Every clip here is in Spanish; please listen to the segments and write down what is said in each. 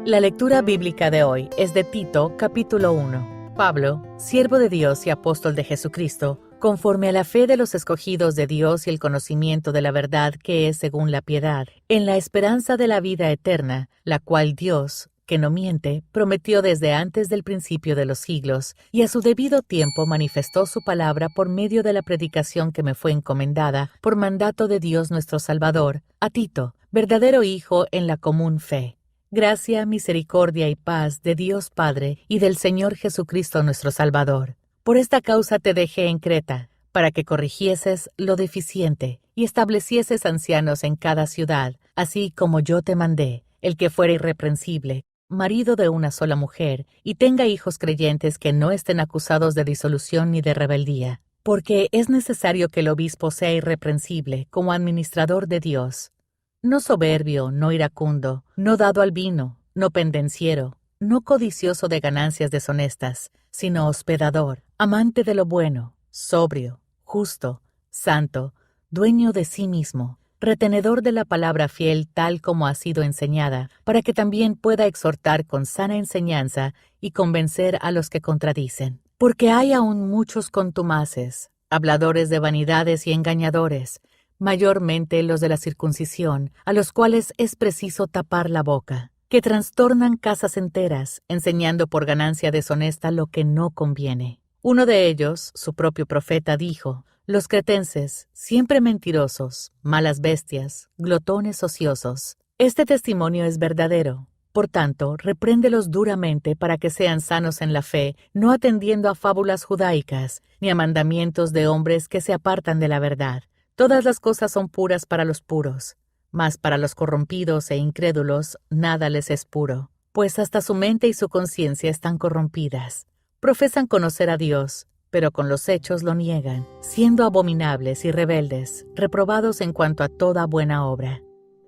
La lectura bíblica de hoy es de Tito, capítulo 1. Pablo, siervo de Dios y apóstol de Jesucristo, conforme a la fe de los escogidos de Dios y el conocimiento de la verdad que es según la piedad, en la esperanza de la vida eterna, la cual Dios, que no miente, prometió desde antes del principio de los siglos, y a su debido tiempo manifestó su palabra por medio de la predicación que me fue encomendada por mandato de Dios nuestro Salvador, a Tito, verdadero hijo en la común fe. Gracia, misericordia y paz de Dios Padre y del Señor Jesucristo nuestro Salvador. Por esta causa te dejé en Creta, para que corrigieses lo deficiente y establecieses ancianos en cada ciudad, así como yo te mandé, el que fuera irreprensible, marido de una sola mujer, y tenga hijos creyentes que no estén acusados de disolución ni de rebeldía, porque es necesario que el obispo sea irreprensible como administrador de Dios, no soberbio, no iracundo, no dado al vino, no pendenciero, no codicioso de ganancias deshonestas, sino hospedador, amante de lo bueno, sobrio, justo, santo, dueño de sí mismo, retenedor de la palabra fiel tal como ha sido enseñada, para que también pueda exhortar con sana enseñanza y convencer a los que contradicen. Porque hay aún muchos contumaces, habladores de vanidades y engañadores, mayormente los de la circuncisión, a los cuales es preciso tapar la boca, que trastornan casas enteras, enseñando por ganancia deshonesta lo que no conviene. Uno de ellos, su propio profeta, dijo: los cretenses, siempre mentirosos, malas bestias, glotones ociosos. Este testimonio es verdadero. Por tanto, repréndelos duramente para que sean sanos en la fe, no atendiendo a fábulas judaicas, ni a mandamientos de hombres que se apartan de la verdad. Todas las cosas son puras para los puros, mas para los corrompidos e incrédulos nada les es puro, pues hasta su mente y su conciencia están corrompidas. Profesan conocer a Dios, pero con los hechos lo niegan, siendo abominables y rebeldes, reprobados en cuanto a toda buena obra.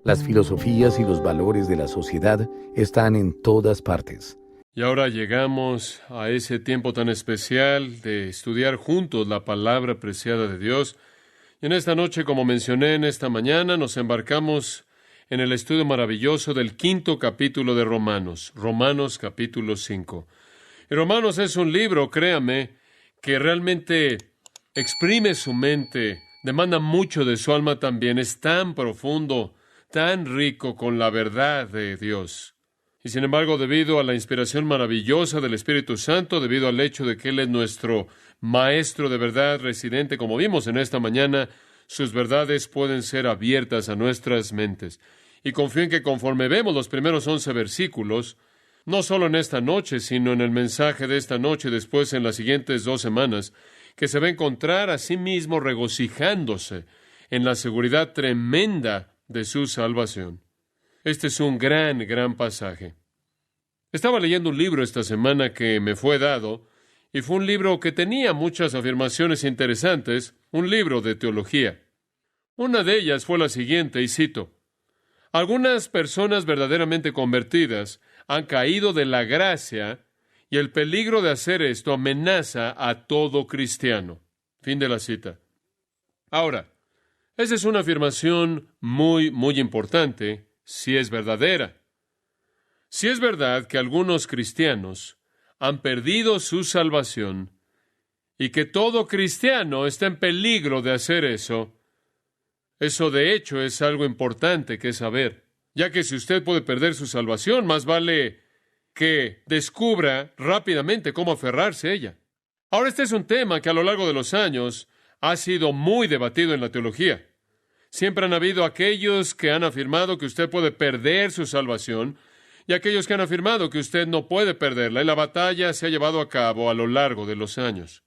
Las filosofías y los valores de la sociedad están en todas partes. Y ahora llegamos a ese tiempo tan especial de estudiar juntos la palabra preciada de Dios. Y en esta noche, como mencioné en esta mañana, nos embarcamos en el estudio maravilloso del 5º capítulo de Romanos, Romanos capítulo 5. Y Romanos es un libro, créame, que realmente exprime su mente, demanda mucho de su alma también, es tan profundo, tan rico con la verdad de Dios. Y sin embargo, debido a la inspiración maravillosa del Espíritu Santo, debido al hecho de que Él es nuestro Maestro de verdad residente, como vimos en esta mañana, sus verdades pueden ser abiertas a nuestras mentes. Y confío en que conforme vemos los primeros 11 versículos, no solo en esta noche, sino en el mensaje de esta noche, después en las siguientes 2 semanas, que se va a encontrar a sí mismo regocijándose en la seguridad tremenda de su salvación. Este es un gran pasaje. Estaba leyendo un libro esta semana que me fue dado, y fue un libro que tenía muchas afirmaciones interesantes, un libro de teología. Una de ellas fue la siguiente, y cito: algunas personas verdaderamente convertidas han caído de la gracia, y el peligro de hacer esto amenaza a todo cristiano. Fin de la cita. Ahora, esa es una afirmación muy importante, si es verdadera. Si es verdad que algunos cristianos han perdido su salvación y que todo cristiano está en peligro de hacer eso, eso de hecho es algo importante que saber, ya que si usted puede perder su salvación, más vale que descubra rápidamente cómo aferrarse a ella. Ahora, este es un tema que a lo largo de los años ha sido muy debatido en la teología. Siempre han habido aquellos que han afirmado que usted puede perder su salvación y aquellos que han afirmado que usted no puede perderla, y la batalla se ha llevado a cabo a lo largo de los años.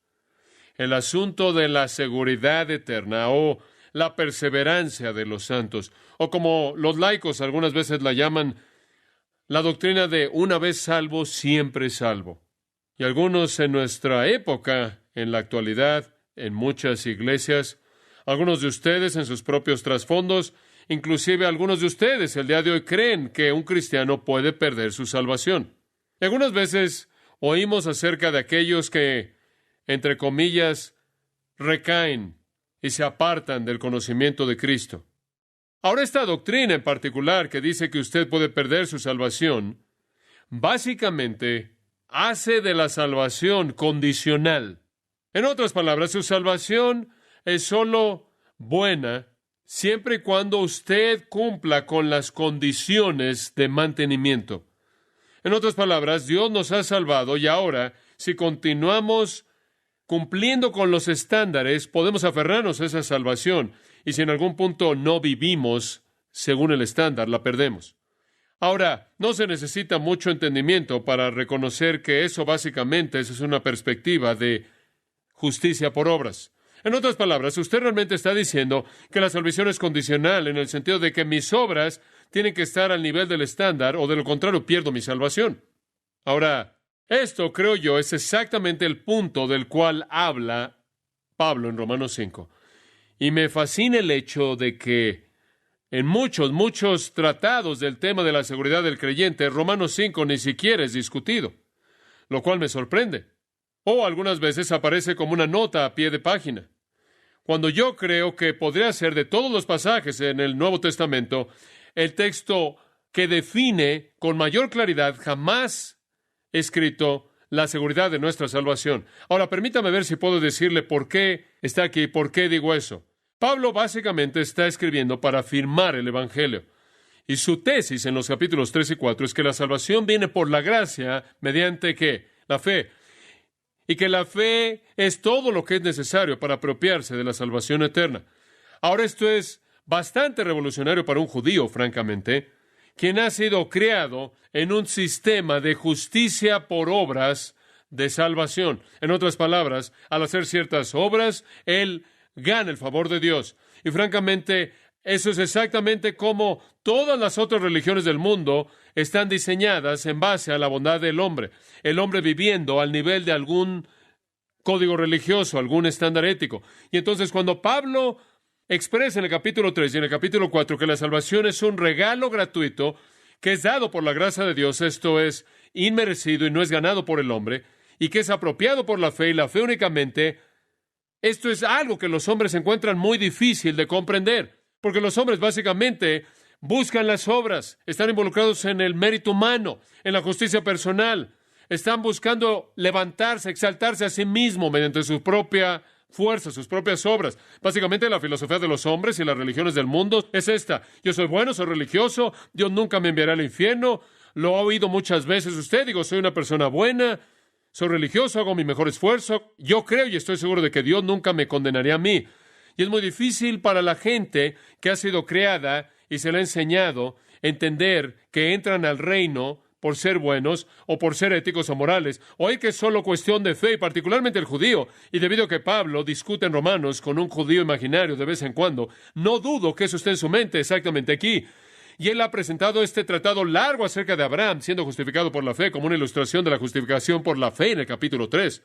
El asunto de la seguridad eterna o la perseverancia de los santos, o como los laicos algunas veces la llaman, la doctrina de una vez salvo, siempre salvo. Y algunos en nuestra época, en la actualidad, en muchas iglesias, algunos de ustedes en sus propios trasfondos, inclusive algunos de ustedes el día de hoy creen que un cristiano puede perder su salvación. Y algunas veces oímos acerca de aquellos que, entre comillas, recaen y se apartan del conocimiento de Cristo. Ahora, esta doctrina en particular que dice que usted puede perder su salvación básicamente hace de la salvación condicional. En otras palabras, su salvación es solo buena siempre y cuando usted cumpla con las condiciones de mantenimiento. En otras palabras, Dios nos ha salvado y ahora, si continuamos cumpliendo con los estándares, podemos aferrarnos a esa salvación. Y si en algún punto no vivimos según el estándar, la perdemos. Ahora, no se necesita mucho entendimiento para reconocer que eso básicamente es una perspectiva de justicia por obras. En otras palabras, usted realmente está diciendo que la salvación es condicional en el sentido de que mis obras tienen que estar al nivel del estándar o de lo contrario pierdo mi salvación. Ahora, esto, creo yo, es exactamente el punto del cual habla Pablo en Romanos 5. Y me fascina el hecho de que en muchos tratados del tema de la seguridad del creyente, Romanos 5 ni siquiera es discutido, lo cual me sorprende. O algunas veces aparece como una nota a pie de página. Cuando yo creo que podría ser de todos los pasajes en el Nuevo Testamento, el texto que define con mayor claridad jamás escrito la seguridad de nuestra salvación. Ahora, permítame ver si puedo decirle por qué está aquí, por qué digo eso. Pablo básicamente está escribiendo para afirmar el Evangelio. Y su tesis en los capítulos 3 y 4 es que la salvación viene por la gracia mediante ¿qué? La fe. Y que la fe es todo lo que es necesario para apropiarse de la salvación eterna. Ahora, esto es bastante revolucionario para un judío, francamente, quien ha sido criado en un sistema de justicia por obras de salvación. En otras palabras, al hacer ciertas obras, él gana el favor de Dios. Y francamente, eso es exactamente como todas las otras religiones del mundo están diseñadas en base a la bondad del hombre. El hombre viviendo al nivel de algún código religioso, algún estándar ético. Y entonces cuando Pablo expresa en el capítulo 3 y en el capítulo 4 que la salvación es un regalo gratuito que es dado por la gracia de Dios, esto es inmerecido y no es ganado por el hombre, y que es apropiado por la fe y la fe únicamente, esto es algo que los hombres encuentran muy difícil de comprender, porque los hombres básicamente buscan las obras, están involucrados en el mérito humano, en la justicia personal, están buscando levantarse, exaltarse a sí mismo mediante su propia fuerza, sus propias obras. Básicamente la filosofía de los hombres y las religiones del mundo es esta: yo soy bueno, soy religioso, Dios nunca me enviará al infierno, lo ha oído muchas veces usted, digo, soy una persona buena, soy religioso, hago mi mejor esfuerzo, yo creo y estoy seguro de que Dios nunca me condenaría a mí. Y es muy difícil para la gente que ha sido creada y se le ha enseñado entender que entran al reino por ser buenos o por ser éticos o morales, o hay que es solo cuestión de fe, y particularmente el judío. Y debido a que Pablo discute en Romanos con un judío imaginario de vez en cuando, no dudo que eso esté en su mente exactamente aquí. Y él ha presentado este tratado largo acerca de Abraham siendo justificado por la fe como una ilustración de la justificación por la fe en el capítulo 3.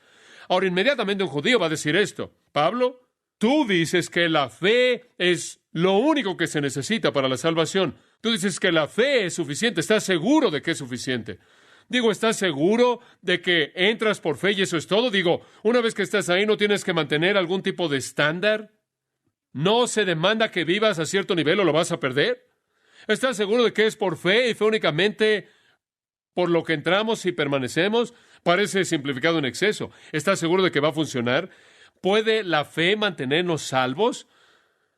Ahora, inmediatamente un judío va a decir esto: Pablo, tú dices que la fe es lo único que se necesita para la salvación. Tú dices que la fe es suficiente. ¿Estás seguro de que es suficiente? Digo, ¿estás seguro de que entras por fe y eso es todo? Digo, una vez que estás ahí, ¿no tienes que mantener algún tipo de estándar? ¿No se demanda que vivas a cierto nivel o lo vas a perder? ¿Estás seguro de que es por fe y fe únicamente por lo que entramos y permanecemos? Parece simplificado en exceso. ¿Estás seguro de que va a funcionar? ¿Puede la fe mantenernos salvos?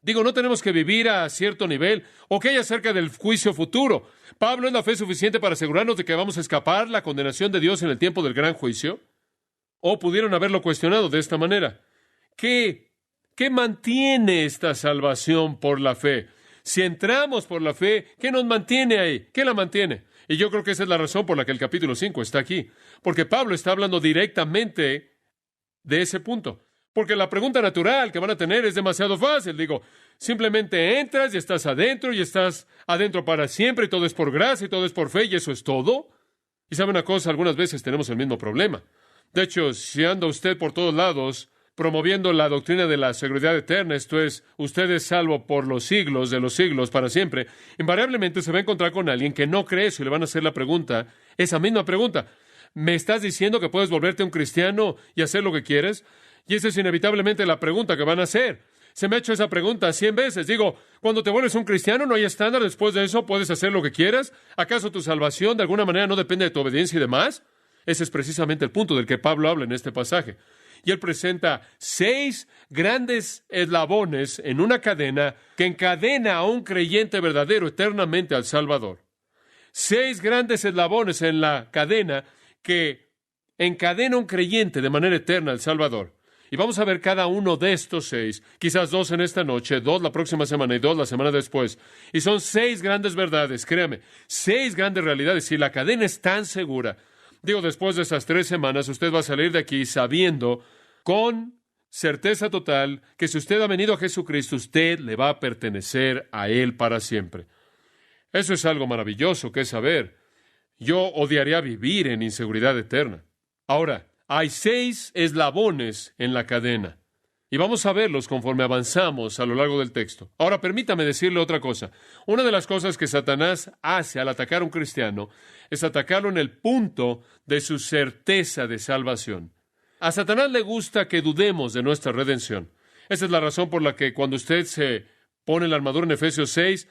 Digo, no tenemos que vivir a cierto nivel. ¿O qué hay acerca del juicio futuro? ¿Pablo, es la fe suficiente para asegurarnos de que vamos a escapar la condenación de Dios en el tiempo del gran juicio? ¿O pudieron haberlo cuestionado de esta manera? ¿Qué mantiene esta salvación por la fe? Si entramos por la fe, ¿qué nos mantiene ahí? ¿Qué la mantiene? Y yo creo que esa es la razón por la que el capítulo 5 está aquí. Porque Pablo está hablando directamente de ese punto. Porque la pregunta natural que van a tener es demasiado fácil. Digo, simplemente entras y estás adentro para siempre y todo es por gracia y todo es por fe y eso es todo. Y sabe una cosa, algunas veces tenemos el mismo problema. De hecho, si anda usted por todos lados promoviendo la doctrina de la seguridad eterna, esto es, usted es salvo por los siglos de los siglos para siempre, invariablemente se va a encontrar con alguien que no cree eso y le van a hacer la pregunta, esa misma pregunta. ¿Me estás diciendo que puedes volverte un cristiano y hacer lo que quieres? Y esa es inevitablemente la pregunta que van a hacer. Se me ha hecho esa pregunta 100 veces. Digo, cuando te vuelves un cristiano, ¿no hay estándar? Después de eso, ¿puedes hacer lo que quieras? ¿Acaso tu salvación de alguna manera no depende de tu obediencia y demás? Ese es precisamente el punto del que Pablo habla en este pasaje. Y él presenta 6 grandes eslabones en una cadena que encadena a un creyente verdadero eternamente al Salvador. 6 grandes eslabones en la cadena que encadena a un creyente de manera eterna al Salvador. Y vamos a ver cada uno de estos 6, quizás 2 en esta noche, 2 la próxima semana y 2 la semana después. Y son 6 grandes verdades, créame, 6 grandes realidades. Si la cadena es tan segura, digo, después de esas 3 semanas, usted va a salir de aquí sabiendo con certeza total que si usted ha venido a Jesucristo, usted le va a pertenecer a Él para siempre. Eso es algo maravilloso que saber. Yo odiaría vivir en inseguridad eterna. Ahora, hay 6 eslabones en la cadena. Y vamos a verlos conforme avanzamos a lo largo del texto. Ahora, permítame decirle otra cosa. Una de las cosas que Satanás hace al atacar a un cristiano es atacarlo en el punto de su certeza de salvación. A Satanás le gusta que dudemos de nuestra redención. Esa es la razón por la que cuando usted se pone la armadura en Efesios 6,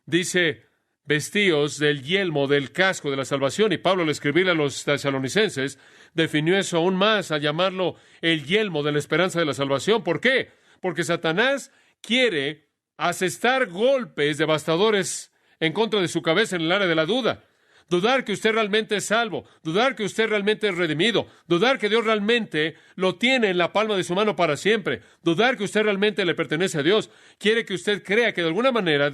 dice, vestíos del yelmo, del casco de la salvación. Y Pablo, al escribirle a los tesalonicenses, definió eso aún más al llamarlo el yelmo de la esperanza de la salvación. ¿Por qué? Porque Satanás quiere asestar golpes devastadores en contra de su cabeza en el área de la duda. Dudar que usted realmente es salvo, dudar que usted realmente es redimido, dudar que Dios realmente lo tiene en la palma de su mano para siempre, dudar que usted realmente le pertenece a Dios. Quiere que usted crea que de alguna manera,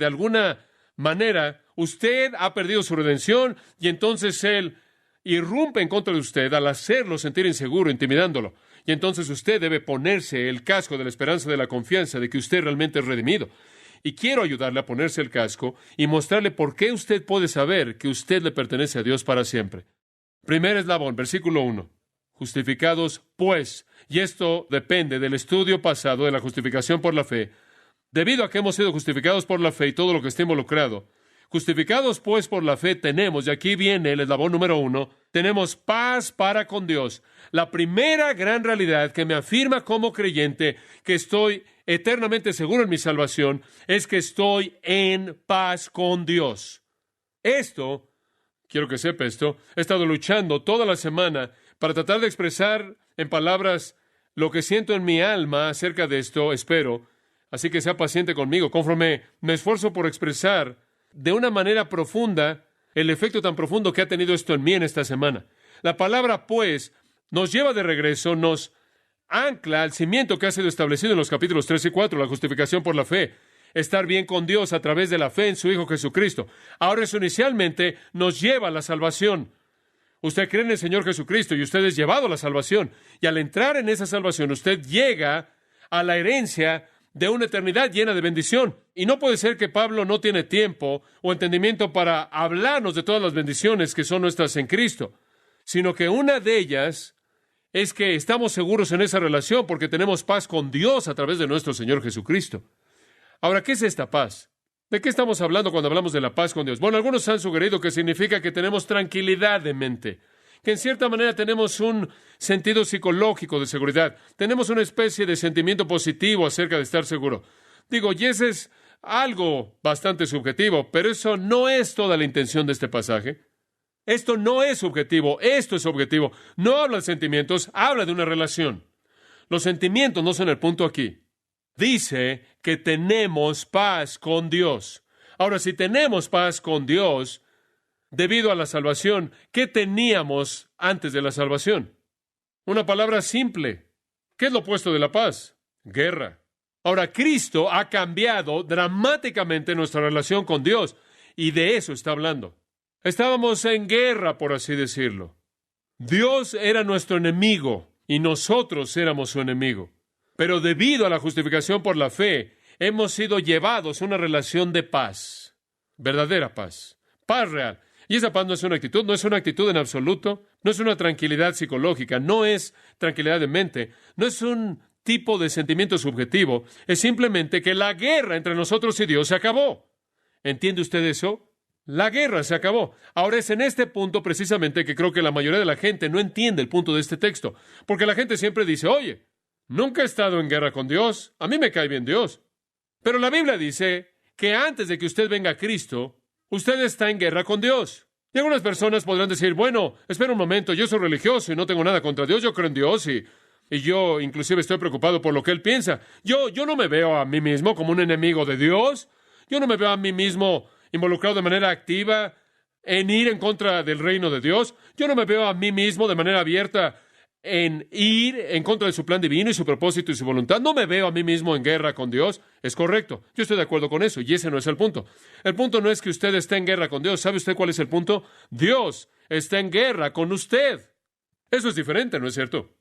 usted ha perdido su redención y entonces Él irrumpe en contra de usted al hacerlo sentir inseguro, intimidándolo. Y entonces usted debe ponerse el casco de la esperanza, de la confianza de que usted realmente es redimido. Y quiero ayudarle a ponerse el casco y mostrarle por qué usted puede saber que usted le pertenece a Dios para siempre. Primer eslabón, versículo 1. Justificados, pues, y esto depende del estudio pasado de la justificación por la fe, debido a que hemos sido justificados por la fe y todo lo que está involucrado. Justificados, pues, por la fe tenemos, y aquí viene el eslabón número 1, tenemos paz para con Dios. La primera gran realidad que me afirma como creyente que estoy eternamente seguro en mi salvación es que estoy en paz con Dios. Esto, quiero que sepa esto, he estado luchando toda la semana para tratar de expresar en palabras lo que siento en mi alma acerca de esto, espero. Así que sea paciente conmigo, conforme me esfuerzo por expresar de una manera profunda el efecto tan profundo que ha tenido esto en mí en esta semana. La palabra, pues, nos lleva de regreso, nos ancla al cimiento que ha sido establecido en los capítulos 3 y 4, la justificación por la fe, estar bien con Dios a través de la fe en su Hijo Jesucristo. Ahora eso inicialmente nos lleva a la salvación. Usted cree en el Señor Jesucristo y usted es llevado a la salvación. Y al entrar en esa salvación, usted llega a la herencia de una eternidad llena de bendición. Y no puede ser que Pablo no tiene tiempo o entendimiento para hablarnos de todas las bendiciones que son nuestras en Cristo, sino que una de ellas es que estamos seguros en esa relación porque tenemos paz con Dios a través de nuestro Señor Jesucristo. Ahora, ¿qué es esta paz? ¿De qué estamos hablando cuando hablamos de la paz con Dios? Bueno, algunos han sugerido que significa que tenemos tranquilidad de mente, que en cierta manera tenemos un sentido psicológico de seguridad, tenemos una especie de sentimiento positivo acerca de estar seguro. Digo, y ese es algo bastante subjetivo, pero eso no es toda la intención de este pasaje. Esto no es subjetivo, esto es objetivo. No habla de sentimientos, habla de una relación. Los sentimientos no son el punto aquí. Dice que tenemos paz con Dios. Ahora, si tenemos paz con Dios, debido a la salvación, ¿qué teníamos antes de la salvación? Una palabra simple. ¿Qué es lo opuesto de la paz? Guerra. Ahora, Cristo ha cambiado dramáticamente nuestra relación con Dios, y de eso está hablando. Estábamos en guerra, por así decirlo. Dios era nuestro enemigo y nosotros éramos su enemigo. Pero debido a la justificación por la fe, hemos sido llevados a una relación de paz, verdadera paz, paz real. Y esa paz no es una actitud en absoluto, no es una tranquilidad psicológica, no es tranquilidad de mente, no es un tipo de sentimiento subjetivo, es simplemente que la guerra entre nosotros y Dios se acabó. ¿Entiende usted eso? La guerra se acabó. Ahora es en este punto precisamente que creo que la mayoría de la gente no entiende el punto de este texto, porque la gente siempre dice, oye, Nunca he estado en guerra con Dios. A mí me cae bien Dios. Pero la Biblia dice que antes de que usted venga a Cristo, usted está en guerra con Dios. Y algunas personas podrán decir, bueno, espera un momento, yo soy religioso y no tengo nada contra Dios, yo creo en Dios y yo inclusive estoy preocupado por lo que Él piensa. Yo no me veo a mí mismo como un enemigo de Dios. Yo no me veo a mí mismo involucrado de manera activa en ir en contra del reino de Dios. Yo no me veo a mí mismo de manera abierta en ir en contra de su plan divino y su propósito y su voluntad. No me veo a mí mismo en guerra con Dios. Es correcto. Yo estoy de acuerdo con eso y ese no es el punto. El punto no es que usted esté en guerra con Dios. ¿Sabe usted cuál es el punto? Dios está en guerra con usted. Eso es diferente, ¿no es cierto?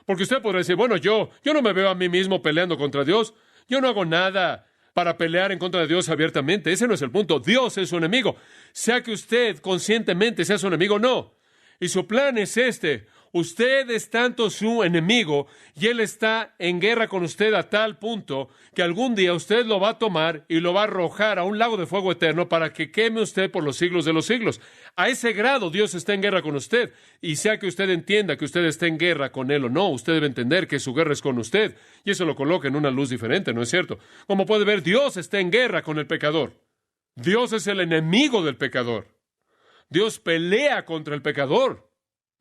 Porque usted podrá decir, bueno, yo no me veo a mí mismo peleando contra Dios. Yo no hago nada para pelear en contra de Dios abiertamente. Ese no es el punto. Dios es su enemigo. Sea que usted conscientemente sea su enemigo, no. Y su plan es este. Usted es tanto su enemigo y Él está en guerra con usted a tal punto que algún día usted lo va a tomar y lo va a arrojar a un lago de fuego eterno para que queme usted por los siglos de los siglos. A ese grado Dios está en guerra con usted. Y sea que usted entienda que usted está en guerra con Él o no, usted debe entender que su guerra es con usted. Y eso lo coloca en una luz diferente, ¿no es cierto? Como puede ver, Dios está en guerra con el pecador. Dios es el enemigo del pecador. Dios pelea contra el pecador.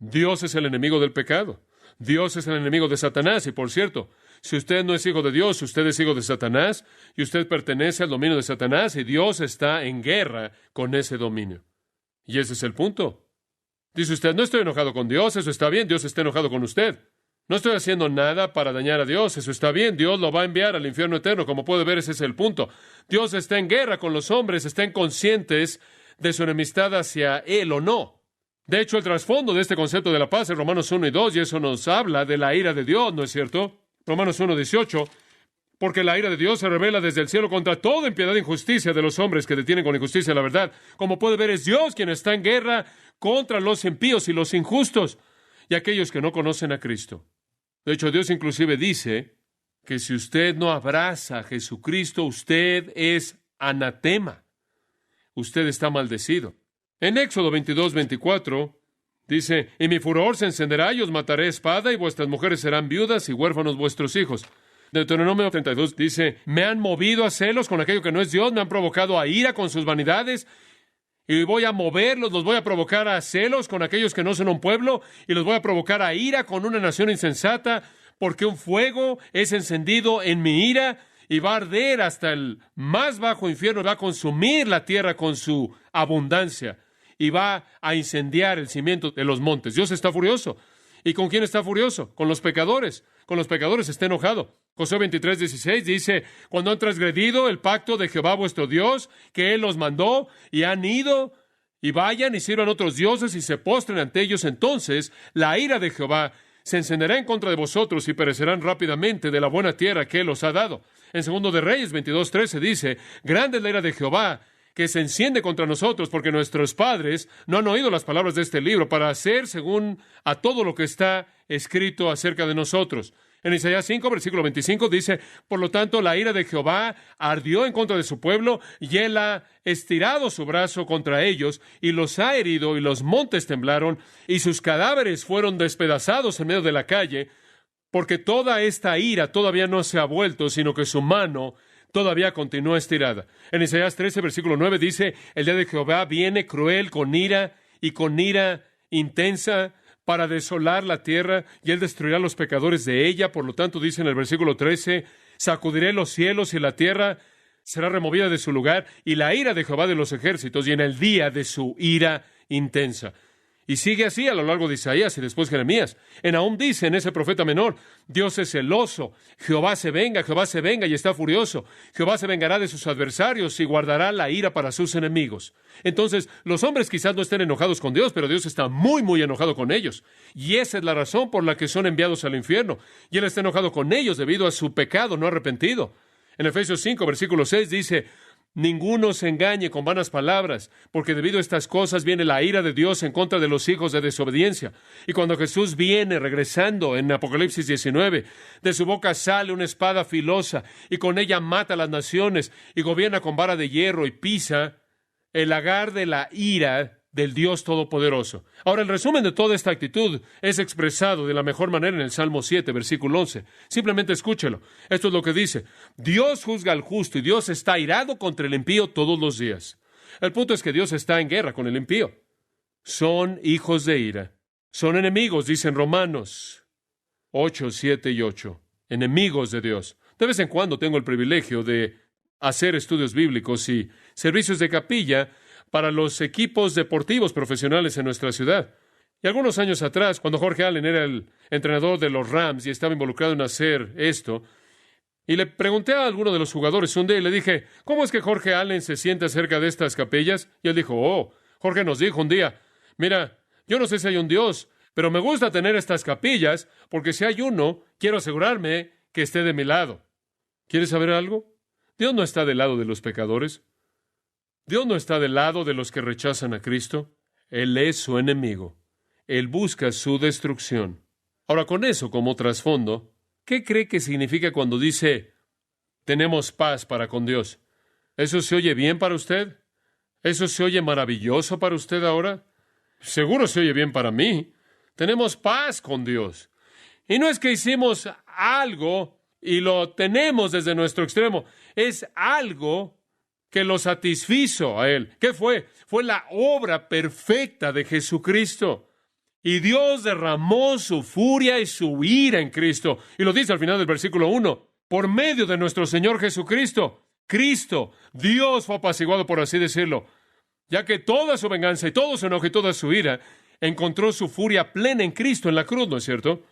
Dios es el enemigo del pecado. Dios es el enemigo de Satanás. Y por cierto, si usted no es hijo de Dios, usted es hijo de Satanás y usted pertenece al dominio de Satanás y Dios está en guerra con ese dominio. Y ese es el punto. Dice usted, no estoy enojado con Dios, eso está bien, Dios está enojado con usted. No estoy haciendo nada para dañar a Dios, eso está bien, Dios lo va a enviar al infierno eterno. Como puede ver, ese es el punto. Dios está en guerra con los hombres, están conscientes de su enemistad hacia Él o no. De hecho, el trasfondo de este concepto de la paz es Romanos 1 y 2, y eso nos habla de la ira de Dios, ¿no es cierto? Romanos 1, 18, porque la ira de Dios se revela desde el cielo contra toda impiedad e injusticia de los hombres que detienen con injusticia la verdad. Como puede ver, es Dios quien está en guerra contra los impíos y los injustos, y aquellos que no conocen a Cristo. De hecho, Dios inclusive dice que si usted no abraza a Jesucristo, usted es anatema. Usted está maldecido. En Éxodo 22, 24, dice, y mi furor se encenderá y os mataré a espada, y vuestras mujeres serán viudas y huérfanos vuestros hijos. Deuteronomio 32 dice, me han movido a celos con aquello que no es Dios, me han provocado a ira con sus vanidades, y voy a moverlos, los voy a provocar a celos con aquellos que no son un pueblo, y los voy a provocar a ira con una nación insensata, porque un fuego es encendido en mi ira, y va a arder hasta el más bajo infierno, va a consumir la tierra con su abundancia, y va a incendiar el cimiento de los montes. Dios está furioso. ¿Y con quién está furioso? Con los pecadores. Con los pecadores está enojado. Josué 23, 16 dice, cuando han transgredido el pacto de Jehová vuestro Dios, que Él los mandó, y han ido, y vayan y sirvan otros dioses, y se postren ante ellos, entonces la ira de Jehová se encenderá en contra de vosotros, y perecerán rápidamente de la buena tierra que Él os ha dado. En 2 de Reyes 22, 13 dice, grande es la ira de Jehová, que se enciende contra nosotros, porque nuestros padres no han oído las palabras de este libro para hacer según a todo lo que está escrito acerca de nosotros. En Isaías 5, versículo 25 dice, por lo tanto, la ira de Jehová ardió en contra de su pueblo, y Él ha estirado su brazo contra ellos, y los ha herido, y los montes temblaron, y sus cadáveres fueron despedazados en medio de la calle, porque toda esta ira todavía no se ha vuelto, sino que su mano todavía continúa estirada. En Isaías 13, versículo 9 dice, el día de Jehová viene cruel con ira y con ira intensa para desolar la tierra, y Él destruirá a los pecadores de ella. Por lo tanto, dice en el versículo 13, sacudiré los cielos y la tierra será removida de su lugar, y la ira de Jehová de los ejércitos, y en el día de su ira intensa. Y sigue así a lo largo de Isaías y después Jeremías. En Nahum dice, en ese profeta menor, Dios es celoso, Jehová se venga y está furioso. Jehová se vengará de sus adversarios y guardará la ira para sus enemigos. Entonces, los hombres quizás no estén enojados con Dios, pero Dios está muy, muy enojado con ellos. Y esa es la razón por la que son enviados al infierno. Y Él está enojado con ellos debido a su pecado no arrepentido. En Efesios 5, versículo 6 dice, ninguno se engañe con vanas palabras, porque debido a estas cosas viene la ira de Dios en contra de los hijos de desobediencia. Y cuando Jesús viene regresando en Apocalipsis 19, de su boca sale una espada filosa, y con ella mata a las naciones, y gobierna con vara de hierro, y pisa el lagar de la ira del Dios Todopoderoso. Ahora, el resumen de toda esta actitud es expresado de la mejor manera en el Salmo 7, versículo 11. Simplemente escúchelo. Esto es lo que dice: Dios juzga al justo y Dios está airado contra el impío todos los días. El punto es que Dios está en guerra con el impío. Son hijos de ira. Son enemigos, dicen Romanos 8, 7 y 8. Enemigos de Dios. De vez en cuando tengo el privilegio de hacer estudios bíblicos y servicios de capilla para los equipos deportivos profesionales en nuestra ciudad. Y algunos años atrás, cuando Jorge Allen era el entrenador de los Rams y estaba involucrado en hacer esto, y le pregunté a alguno de los jugadores un día y le dije: ¿cómo es que Jorge Allen se siente acerca de estas capillas? Y él dijo: Jorge nos dijo un día: mira, yo no sé si hay un Dios, pero me gusta tener estas capillas porque si hay uno, quiero asegurarme que esté de mi lado. ¿Quieres saber algo? Dios no está del lado de los pecadores. Dios no está del lado de los que rechazan a Cristo. Él es su enemigo. Él busca su destrucción. Ahora, con eso como trasfondo, ¿qué cree que significa cuando dice tenemos paz para con Dios? ¿Eso se oye bien para usted? ¿Eso se oye maravilloso para usted ahora? Seguro se oye bien para mí. Tenemos paz con Dios. Y no es que hicimos algo y lo tenemos desde nuestro extremo. Es algo que lo satisfizo a Él. ¿Qué fue? Fue la obra perfecta de Jesucristo. Y Dios derramó su furia y su ira en Cristo. Y lo dice al final del versículo 1. Por medio de nuestro Señor Jesucristo, Cristo, Dios fue apaciguado, por así decirlo, ya que toda su venganza y todo su enojo y toda su ira encontró su furia plena en Cristo en la cruz, ¿no es cierto?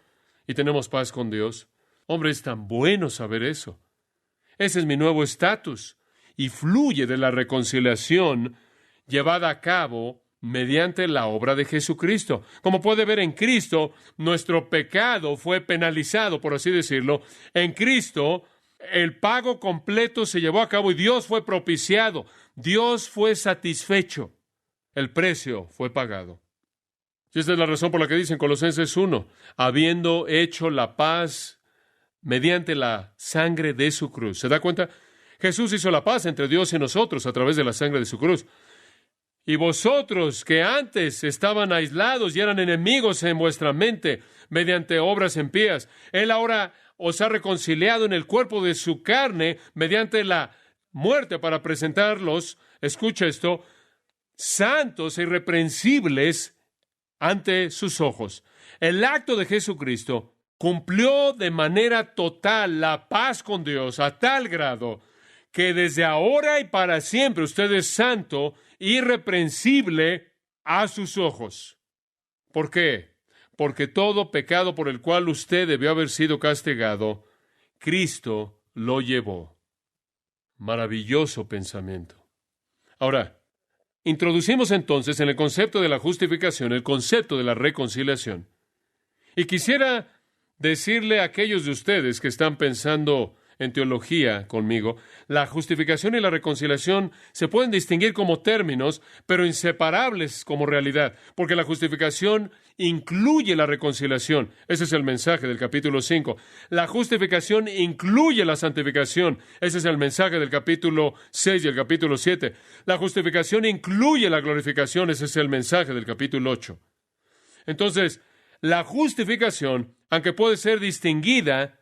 Y tenemos paz con Dios. Hombre, es tan bueno saber eso. Ese es mi nuevo estatus. Y fluye de la reconciliación llevada a cabo mediante la obra de Jesucristo. Como puede ver, en Cristo, nuestro pecado fue penalizado, por así decirlo. En Cristo, el pago completo se llevó a cabo y Dios fue propiciado. Dios fue satisfecho. El precio fue pagado. Y esta es la razón por la que dice en Colosenses 1, habiendo hecho la paz mediante la sangre de su cruz. ¿Se da cuenta? Jesús hizo la paz entre Dios y nosotros a través de la sangre de su cruz. Y vosotros que antes estaban aislados y eran enemigos en vuestra mente mediante obras impías, Él ahora os ha reconciliado en el cuerpo de su carne mediante la muerte para presentarlos, escucha esto, santos e irreprensibles ante sus ojos. El acto de Jesucristo cumplió de manera total la paz con Dios a tal grado que desde ahora y para siempre usted es santo, irreprensible a sus ojos. ¿Por qué? Porque todo pecado por el cual usted debió haber sido castigado, Cristo lo llevó. Maravilloso pensamiento. Ahora, introducimos entonces en el concepto de la justificación el concepto de la reconciliación. Y quisiera decirle a aquellos de ustedes que están pensando en teología conmigo, la justificación y la reconciliación se pueden distinguir como términos, pero inseparables como realidad, porque la justificación incluye la reconciliación. Ese es el mensaje del capítulo 5. La justificación incluye la santificación. Ese es el mensaje del capítulo 6 y el capítulo 7. La justificación incluye la glorificación. Ese es el mensaje del capítulo 8. Entonces, la justificación, aunque puede ser distinguida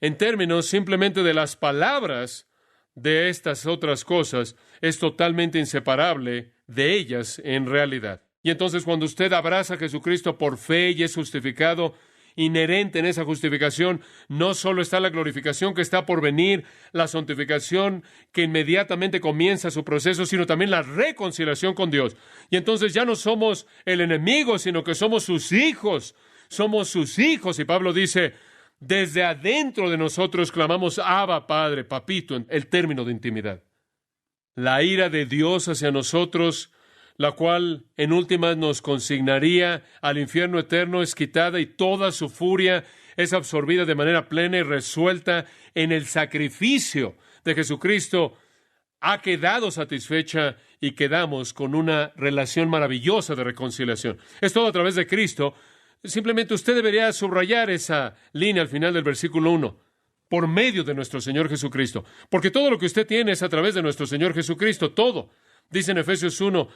en términos simplemente de las palabras de estas otras cosas, es totalmente inseparable de ellas en realidad. Y entonces cuando usted abraza a Jesucristo por fe y es justificado, inherente en esa justificación, no solo está la glorificación que está por venir, la santificación que inmediatamente comienza su proceso, sino también la reconciliación con Dios. Y entonces ya no somos el enemigo, sino que somos sus hijos. Somos sus hijos. Y Pablo dice, desde adentro de nosotros clamamos, Abba, Padre, Papito, el término de intimidad. La ira de Dios hacia nosotros, la cual en últimas nos consignaría al infierno eterno, es quitada y toda su furia es absorbida de manera plena y resuelta en el sacrificio de Jesucristo. Ha quedado satisfecha y quedamos con una relación maravillosa de reconciliación. Es todo a través de Cristo. Simplemente usted debería subrayar esa línea al final del versículo 1. Por medio de nuestro Señor Jesucristo. Porque todo lo que usted tiene es a través de nuestro Señor Jesucristo. Todo. Dice en Efesios 1,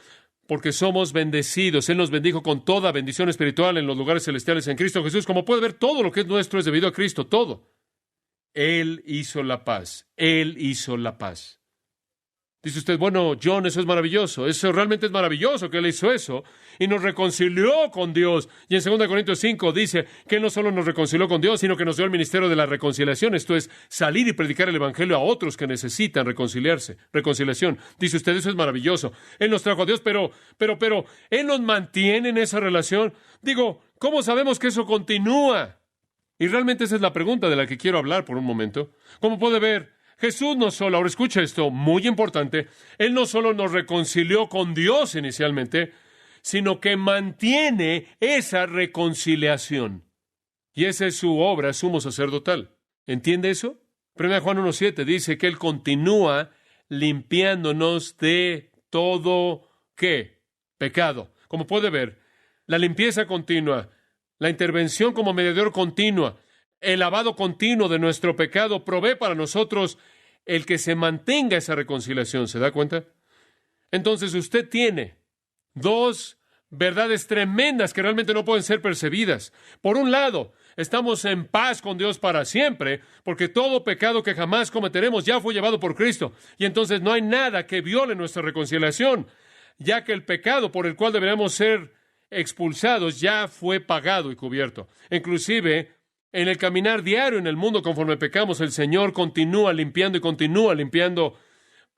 porque somos bendecidos. Él nos bendijo con toda bendición espiritual en los lugares celestiales en Cristo Jesús. Como puede ver, todo lo que es nuestro es debido a Cristo, todo. Él hizo la paz. Él hizo la paz. Dice usted, bueno, John, eso es maravilloso. Eso realmente es maravilloso que Él hizo eso y nos reconcilió con Dios. Y en 2 Corintios 5 dice que Él no solo nos reconcilió con Dios, sino que nos dio el ministerio de la reconciliación. Esto es, salir y predicar el Evangelio a otros que necesitan reconciliación. Dice usted, eso es maravilloso. Él nos trajo a Dios, pero, Él nos mantiene en esa relación. Digo, ¿cómo sabemos que eso continúa? Y realmente esa es la pregunta de la que quiero hablar por un momento. Como puede ver, Jesús no solo, ahora escucha esto, muy importante, Él no solo nos reconcilió con Dios inicialmente, sino que mantiene esa reconciliación. Y esa es su obra sumo sacerdotal. ¿Entiende eso? 1 Juan 1:7 dice que Él continúa limpiándonos de todo, ¿qué? Pecado. Como puede ver, la limpieza continua, la intervención como mediador continua, el lavado continuo de nuestro pecado provee para nosotros el que se mantenga esa reconciliación. ¿Se da cuenta? Entonces usted tiene dos verdades tremendas que realmente no pueden ser percibidas. Por un lado, estamos en paz con Dios para siempre, porque todo pecado que jamás cometeremos ya fue llevado por Cristo. Y entonces no hay nada que viole nuestra reconciliación, ya que el pecado por el cual deberíamos ser expulsados ya fue pagado y cubierto. Inclusive, en el caminar diario en el mundo conforme pecamos, el Señor continúa limpiando y continúa limpiando,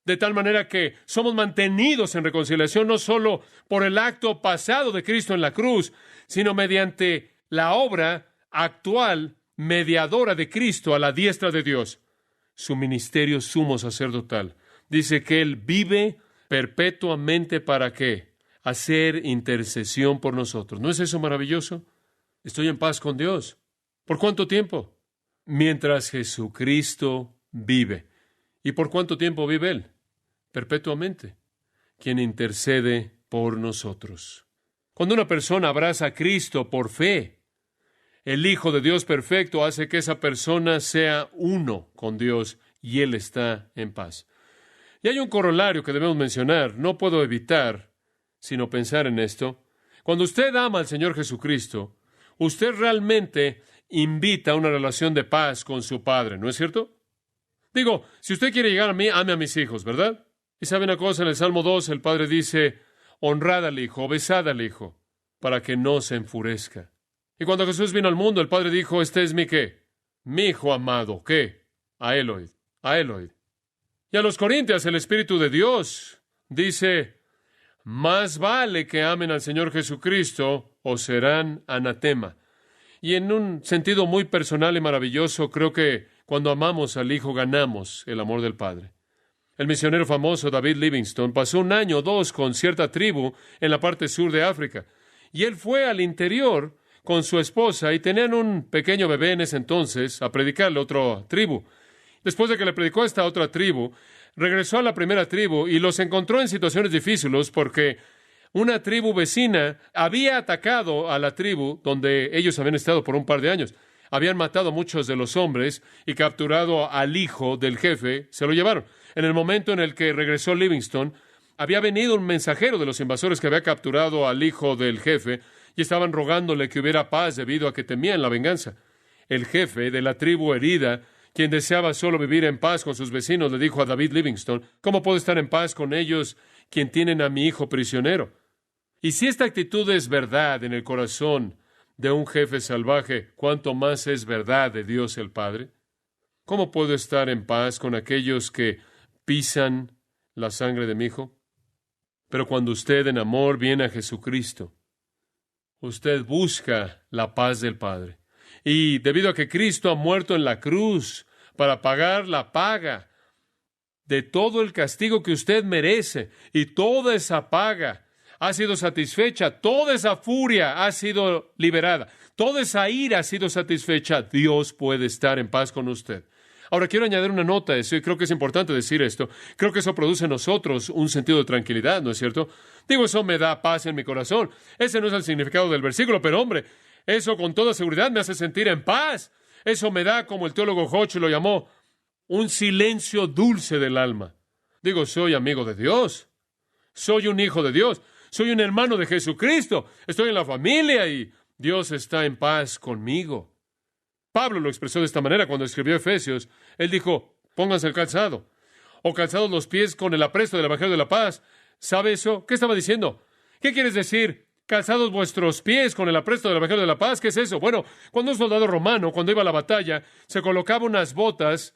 de tal manera que somos mantenidos en reconciliación no solo por el acto pasado de Cristo en la cruz, sino mediante la obra actual mediadora de Cristo a la diestra de Dios, su ministerio sumo sacerdotal. Dice que Él vive perpetuamente ¿para qué? Hacer intercesión por nosotros. ¿No es eso maravilloso? Estoy en paz con Dios. ¿Por cuánto tiempo? Mientras Jesucristo vive. ¿Y por cuánto tiempo vive Él? Perpetuamente. Quien intercede por nosotros. Cuando una persona abraza a Cristo por fe, el Hijo de Dios perfecto hace que esa persona sea uno con Dios y Él está en paz. Y hay un corolario que debemos mencionar. No puedo evitar sino pensar en esto. Cuando usted ama al Señor Jesucristo, usted realmente invita a una relación de paz con su Padre, ¿no es cierto? Digo, si usted quiere llegar a mí, ame a mis hijos, ¿verdad? Y sabe una cosa, en el Salmo 2 el Padre dice, honrad al Hijo, besad al Hijo, para que no se enfurezca. Y cuando Jesús vino al mundo, el Padre dijo, este es mi ¿qué? Mi Hijo amado, ¿qué? A Él oíd, a Él oíd. Y a los Corintios el Espíritu de Dios dice, más vale que amen al Señor Jesucristo o serán anatema. Y en un sentido muy personal y maravilloso, creo que cuando amamos al Hijo ganamos el amor del Padre. El misionero famoso David Livingstone pasó 1 año o 2 con cierta tribu en la parte sur de África. Y él fue al interior con su esposa y tenían un pequeño bebé en ese entonces a predicarle a otra tribu. Después de que le predicó a esta otra tribu, regresó a la primera tribu y los encontró en situaciones difíciles porque una tribu vecina había atacado a la tribu donde ellos habían estado por un par de años. Habían matado a muchos de los hombres y capturado al hijo del jefe, se lo llevaron. En el momento en el que regresó Livingstone, había venido un mensajero de los invasores que había capturado al hijo del jefe y estaban rogándole que hubiera paz debido a que temían la venganza. El jefe de la tribu herida, quien deseaba solo vivir en paz con sus vecinos, le dijo a David Livingstone, ¿cómo puedo estar en paz con ellos quien tienen a mi hijo prisionero? Y si esta actitud es verdad en el corazón de un jefe salvaje, ¿cuánto más es verdad de Dios el Padre? ¿Cómo puedo estar en paz con aquellos que pisan la sangre de mi hijo? Pero cuando usted en amor viene a Jesucristo, usted busca la paz del Padre. Y debido a que Cristo ha muerto en la cruz para pagar la paga de todo el castigo que usted merece, y toda esa paga ha sido satisfecha, toda esa furia ha sido liberada, toda esa ira ha sido satisfecha, Dios puede estar en paz con usted. Ahora, quiero añadir una nota a eso, y creo que es importante decir esto. Creo que eso produce en nosotros un sentido de tranquilidad, ¿no es cierto? Digo, eso me da paz en mi corazón. Ese no es el significado del versículo, pero hombre, eso con toda seguridad me hace sentir en paz. Eso me da, como el teólogo Hodge lo llamó, un silencio dulce del alma. Digo, soy amigo de Dios. Soy un hijo de Dios. Soy un hermano de Jesucristo. Estoy en la familia y Dios está en paz conmigo. Pablo lo expresó de esta manera cuando escribió Efesios. Él dijo, pónganse el calzado, o calzados los pies con el apresto del Evangelio de la paz. ¿Sabe eso? ¿Qué estaba diciendo? ¿Qué quieres decir? Calzados vuestros pies con el apresto del Evangelio de la paz. ¿Qué es eso? Bueno, cuando un soldado romano, cuando iba a la batalla, se colocaba unas botas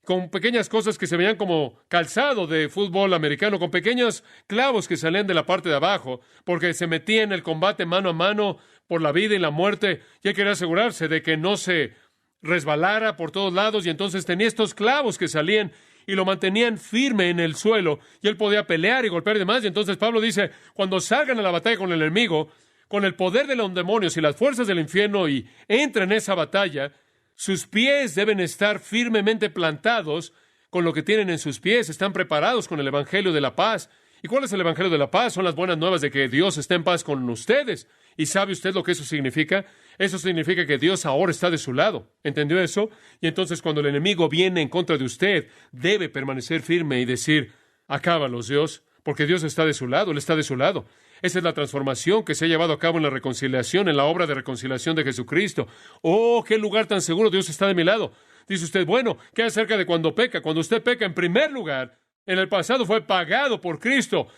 con pequeñas cosas que se veían como calzado de fútbol americano, con pequeños clavos que salían de la parte de abajo, porque se metía en el combate mano a mano por la vida y la muerte, y él quería asegurarse de que no se resbalara por todos lados, y entonces tenía estos clavos que salían y lo mantenían firme en el suelo, y él podía pelear y golpear y demás. Y entonces Pablo dice, cuando salgan a la batalla con el enemigo, con el poder de los demonios y las fuerzas del infierno, y entren en esa batalla, sus pies deben estar firmemente plantados con lo que tienen en sus pies. Están preparados con el Evangelio de la paz. ¿Y cuál es el Evangelio de la paz? Son las buenas nuevas de que Dios está en paz con ustedes. ¿Y sabe usted lo que eso significa? Eso significa que Dios ahora está de su lado. ¿Entendió eso? Y entonces cuando el enemigo viene en contra de usted, debe permanecer firme y decir, acábalos, Dios, porque Dios está de su lado, Él está de su lado. Esa es la transformación que se ha llevado a cabo en la reconciliación, en la obra de reconciliación de Jesucristo. ¡Oh, qué lugar tan seguro! Dios está de mi lado. Dice usted, bueno, ¿qué acerca de cuando peca? Cuando usted peca, en primer lugar, en el pasado fue pagado por Cristo.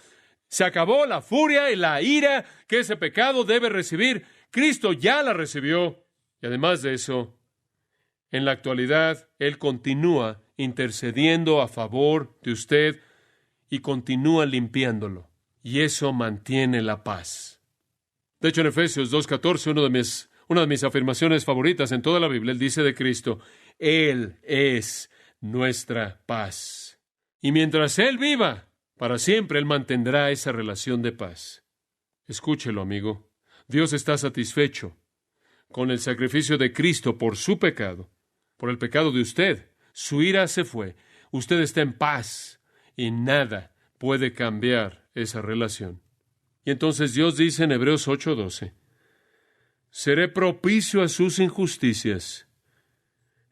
Se acabó la furia y la ira que ese pecado debe recibir. Cristo ya la recibió. Y además de eso, en la actualidad, Él continúa intercediendo a favor de usted y continúa limpiándolo. Y eso mantiene la paz. De hecho, en Efesios 2:14, una de mis afirmaciones favoritas en toda la Biblia, Él dice de Cristo, Él es nuestra paz. Y mientras Él viva, para siempre Él mantendrá esa relación de paz. Escúchelo, amigo. Dios está satisfecho con el sacrificio de Cristo por su pecado, por el pecado de usted. Su ira se fue. Usted está en paz y nada puede cambiar esa relación. Y entonces Dios dice en Hebreos 8:12, seré propicio a sus injusticias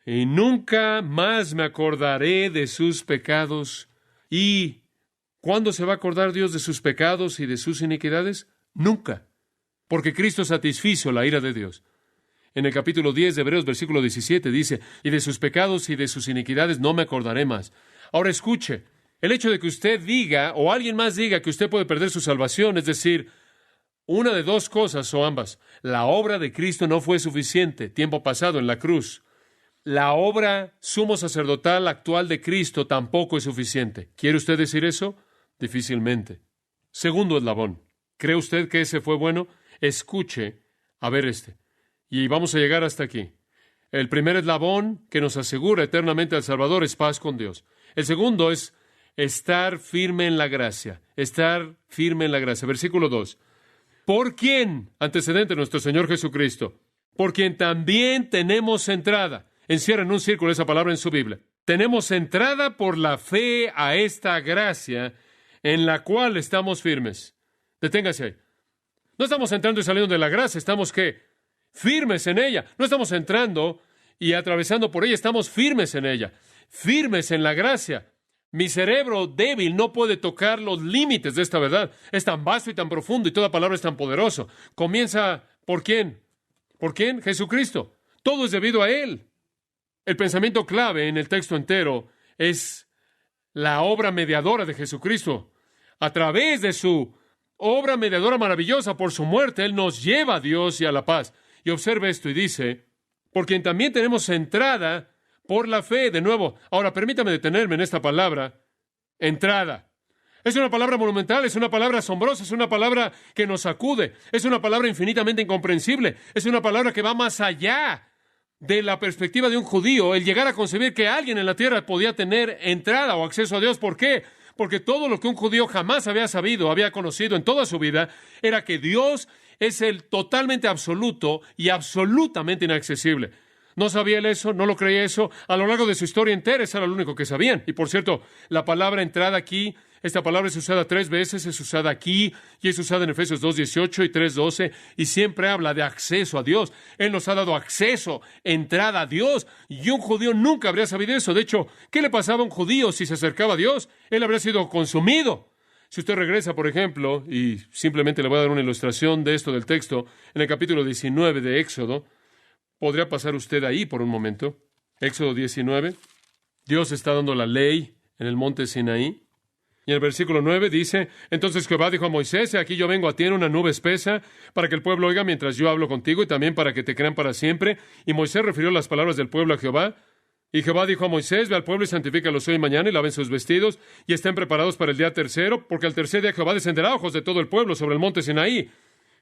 y nunca más me acordaré de sus pecados. ¿Y cuándo se va a acordar Dios de sus pecados y de sus iniquidades? Nunca, porque Cristo satisfizo la ira de Dios. En el capítulo 10 de Hebreos, versículo 17, dice, y de sus pecados y de sus iniquidades no me acordaré más. Ahora escuche, el hecho de que usted diga, o alguien más diga que usted puede perder su salvación, es decir, una de dos cosas o ambas. La obra de Cristo no fue suficiente, tiempo pasado en la cruz. La obra sumo sacerdotal actual de Cristo tampoco es suficiente. ¿Quiere usted decir eso? Difícilmente. Segundo eslabón. ¿Cree usted que ese fue bueno? Escuche, a ver este. Y vamos a llegar hasta aquí. El primer eslabón que nos asegura eternamente al Salvador es paz con Dios. El segundo es estar firme en la gracia. Estar firme en la gracia. Versículo 2. ¿Por quién? Antecedente, nuestro Señor Jesucristo. Por quien también tenemos entrada. Encierra en un círculo esa palabra en su Biblia. Tenemos entrada por la fe a esta gracia en la cual estamos firmes. Deténgase ahí. No estamos entrando y saliendo de la gracia. Estamos, ¿qué? Firmes en ella. No estamos entrando y atravesando por ella. Estamos firmes en ella. Firmes en la gracia. Mi cerebro débil no puede tocar los límites de esta verdad. Es tan vasto y tan profundo y toda palabra es tan poderoso. Comienza, ¿por quién? ¿Por quién? Jesucristo. Todo es debido a Él. El pensamiento clave en el texto entero es la obra mediadora de Jesucristo. A través de su obra mediadora maravillosa por su muerte, Él nos lleva a Dios y a la paz. Y observe esto y dice, por quien también tenemos entrada por la fe. De nuevo, ahora permítame detenerme en esta palabra, entrada. Es una palabra monumental, es una palabra asombrosa, es una palabra que nos sacude, es una palabra infinitamente incomprensible, es una palabra que va más allá de la perspectiva de un judío, el llegar a concebir que alguien en la tierra podía tener entrada o acceso a Dios. ¿Por qué? Porque todo lo que un judío jamás había sabido, había conocido en toda su vida, era que Dios es el totalmente absoluto y absolutamente inaccesible. ¿No sabía él eso? ¿No lo creía eso? A lo largo de su historia entera, eso era lo único que sabían. Y por cierto, la palabra entrada aquí, esta palabra es usada 3 veces, es usada aquí, y es usada en Efesios 2:18 y 3:12, y siempre habla de acceso a Dios. Él nos ha dado acceso, entrada a Dios, y un judío nunca habría sabido eso. De hecho, ¿qué le pasaba a un judío si se acercaba a Dios? Él habría sido consumido. Si usted regresa, por ejemplo, y simplemente le voy a dar una ilustración de esto del texto, en el capítulo 19 de Éxodo, podría pasar usted ahí por un momento. Éxodo 19, Dios está dando la ley en el monte Sinaí. Y en el versículo 9 dice, entonces Jehová dijo a Moisés, aquí yo vengo a ti en una nube espesa, para que el pueblo oiga mientras yo hablo contigo, y también para que te crean para siempre. Y Moisés refirió las palabras del pueblo a Jehová. Y Jehová dijo a Moisés, ve al pueblo y santifícalos hoy y mañana, y laven sus vestidos, y estén preparados para el día tercero, porque al tercer día Jehová descenderá a ojos de todo el pueblo sobre el monte Sinaí.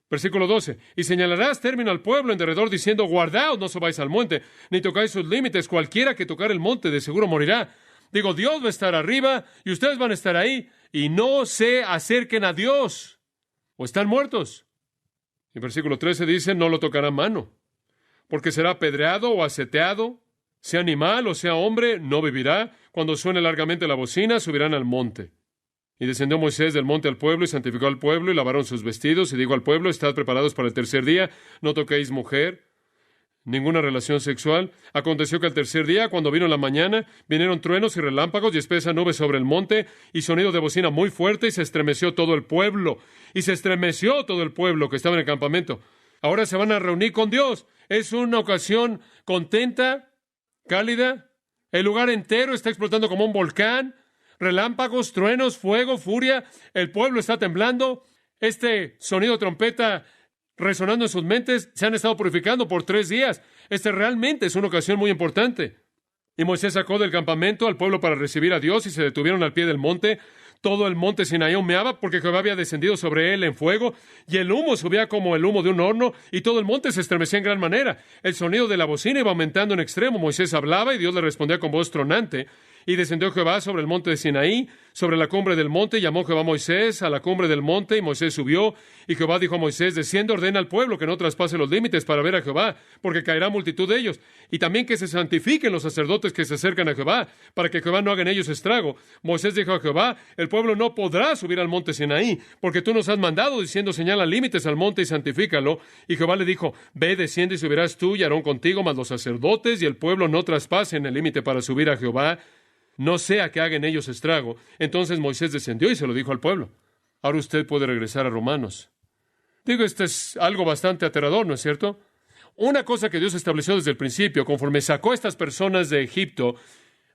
Versículo 12, y señalarás término al pueblo en derredor, diciendo, guardaos, no subáis al monte, ni tocáis sus límites, cualquiera que tocar el monte de seguro morirá. Digo, Dios va a estar arriba, y ustedes van a estar ahí, y no se acerquen a Dios, o están muertos. Y versículo 13 dice, no lo tocará mano, porque será apedreado o aseteado, sea animal o sea hombre, no vivirá. Cuando suene largamente la bocina, subirán al monte. Y descendió Moisés del monte al pueblo, y santificó al pueblo, y lavaron sus vestidos, y dijo al pueblo, estad preparados para el tercer día, no toquéis mujer, ninguna relación sexual. Aconteció que al tercer día, cuando vino la mañana, vinieron truenos y relámpagos, y espesa nube sobre el monte, y sonido de bocina muy fuerte, y se estremeció todo el pueblo, que estaba en el campamento. Ahora se van a reunir con Dios. Es una ocasión contenta, cálida. El lugar entero está explotando como un volcán. Relámpagos, truenos, fuego, furia. El pueblo está temblando. Este sonido de trompeta resonando en sus mentes. Se han estado purificando por 3 días. Realmente es una ocasión muy importante. Y Moisés sacó del campamento al pueblo para recibir a Dios, y se detuvieron al pie del monte. Todo el monte Sinaí humeaba, porque Jehová había descendido sobre él en fuego, y el humo subía como el humo de un horno, y todo el monte se estremecía en gran manera. El sonido de la bocina iba aumentando en extremo. Moisés hablaba, y Dios le respondía con voz tronante. Y descendió Jehová sobre el monte de Sinaí, sobre la cumbre del monte, y llamó Jehová a Moisés a la cumbre del monte, y Moisés subió. Y Jehová dijo a Moisés, desciende, ordena al pueblo que no traspase los límites para ver a Jehová, porque caerá multitud de ellos. Y también que se santifiquen los sacerdotes que se acercan a Jehová, para que Jehová no haga en ellos estrago. Moisés dijo a Jehová, el pueblo no podrá subir al monte Sinaí, porque tú nos has mandado, diciendo, señala límites al monte y santifícalo. Y Jehová le dijo, ve, desciende y subirás tú y Aarón contigo, mas los sacerdotes y el pueblo no traspasen el límite para subir a Jehová, no sea que hagan ellos estrago. Entonces Moisés descendió y se lo dijo al pueblo. Ahora usted puede regresar a Romanos. Digo, esto es algo bastante aterrador, ¿no es cierto? Una cosa que Dios estableció desde el principio, conforme sacó a estas personas de Egipto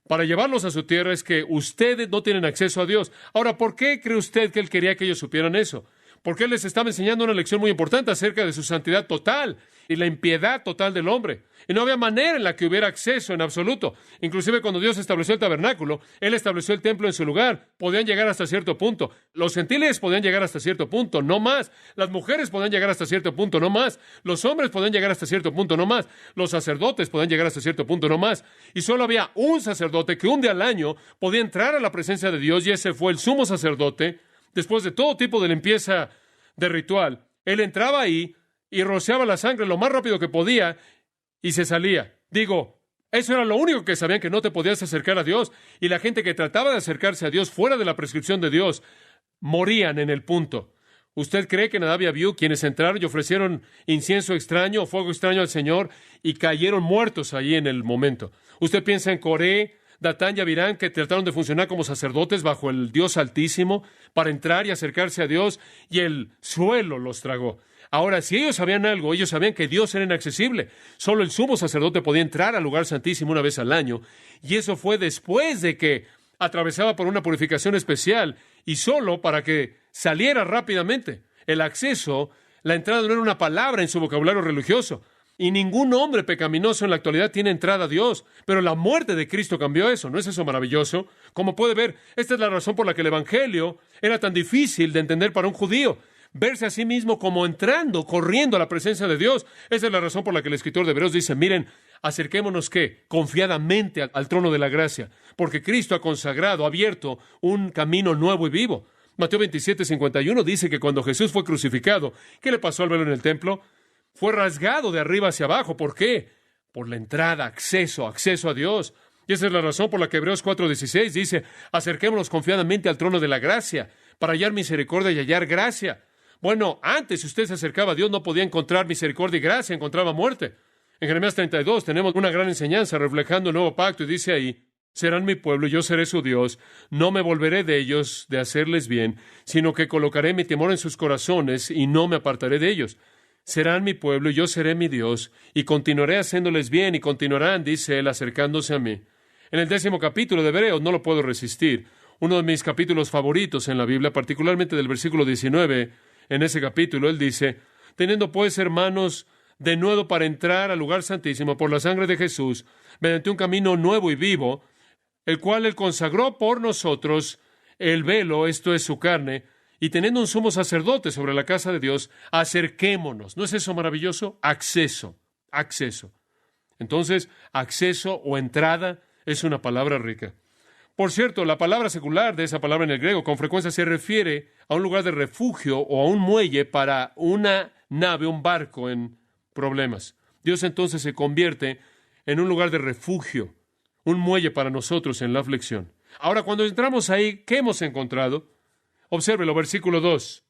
para llevarlos a su tierra, es que ustedes no tienen acceso a Dios. Ahora, ¿por qué cree usted que Él quería que ellos supieran eso? Porque Él les estaba enseñando una lección muy importante acerca de su santidad total y la impiedad total del hombre. Y no había manera en la que hubiera acceso en absoluto. Inclusive cuando Dios estableció el tabernáculo, Él estableció el templo en su lugar. Podían llegar hasta cierto punto. Los gentiles podían llegar hasta cierto punto, no más. Las mujeres podían llegar hasta cierto punto, no más. Los hombres podían llegar hasta cierto punto, no más. Los sacerdotes podían llegar hasta cierto punto, no más. Y solo había un sacerdote que un día al año podía entrar a la presencia de Dios, y ese fue el sumo sacerdote. Después de todo tipo de limpieza de ritual, Él entraba ahí y rociaba la sangre lo más rápido que podía y se salía. Digo, eso era lo único que sabían, que no te podías acercar a Dios. Y la gente que trataba de acercarse a Dios fuera de la prescripción de Dios, morían en el punto. ¿Usted cree que Nadab y Abiú, quienes entraron y ofrecieron incienso extraño o fuego extraño al Señor, y cayeron muertos ahí en el momento? ¿Usted piensa en Coré, Datán y Abirán, que trataron de funcionar como sacerdotes bajo el Dios Altísimo para entrar y acercarse a Dios, y el suelo los tragó? Ahora, si ellos sabían algo, ellos sabían que Dios era inaccesible. Solo el sumo sacerdote podía entrar al lugar santísimo una vez al año, y eso fue después de que atravesaba por una purificación especial, y solo para que saliera rápidamente. El acceso, la entrada no era una palabra en su vocabulario religioso. Y ningún hombre pecaminoso en la actualidad tiene entrada a Dios. Pero la muerte de Cristo cambió eso. ¿No es eso maravilloso? Como puede ver, esta es la razón por la que el Evangelio era tan difícil de entender para un judío. Verse a sí mismo como entrando, corriendo a la presencia de Dios. Esa es la razón por la que el escritor de Hebreos dice, miren, acerquémonos ¿qué? Confiadamente al trono de la gracia. Porque Cristo ha consagrado, ha abierto un camino nuevo y vivo. Mateo 27:51 dice que cuando Jesús fue crucificado, ¿qué le pasó al velo en el templo? Fue rasgado de arriba hacia abajo. ¿Por qué? Por la entrada, acceso a Dios. Y esa es la razón por la que Hebreos 4:16 dice, acerquémonos confiadamente al trono de la gracia, para hallar misericordia y hallar gracia. Bueno, antes, si usted se acercaba a Dios, no podía encontrar misericordia y gracia, encontraba muerte. En Jeremías 32 tenemos una gran enseñanza reflejando el nuevo pacto, y dice ahí, Serán mi pueblo y yo seré su Dios. No me volveré de ellos de hacerles bien, sino que colocaré mi temor en sus corazones y no me apartaré de ellos. Serán mi pueblo y yo seré mi Dios, y continuaré haciéndoles bien, y continuarán, dice él, acercándose a mí. En el 10º capítulo de Hebreos, no lo puedo resistir, uno de mis capítulos favoritos en la Biblia, particularmente del versículo 19, en ese capítulo, él dice, teniendo pues, hermanos, de nuevo para entrar al lugar santísimo por la sangre de Jesús, mediante un camino nuevo y vivo, el cual él consagró por nosotros el velo, esto es su carne, y teniendo un sumo sacerdote sobre la casa de Dios, acerquémonos. ¿No es eso maravilloso? Acceso. Entonces, acceso o entrada es una palabra rica. Por cierto, la palabra secular de esa palabra en el griego con frecuencia se refiere a un lugar de refugio o a un muelle para una nave, un barco en problemas. Dios entonces se convierte en un lugar de refugio, un muelle para nosotros en la aflicción. Ahora, cuando entramos ahí, ¿qué hemos encontrado? Obsérvelo, versículo 2.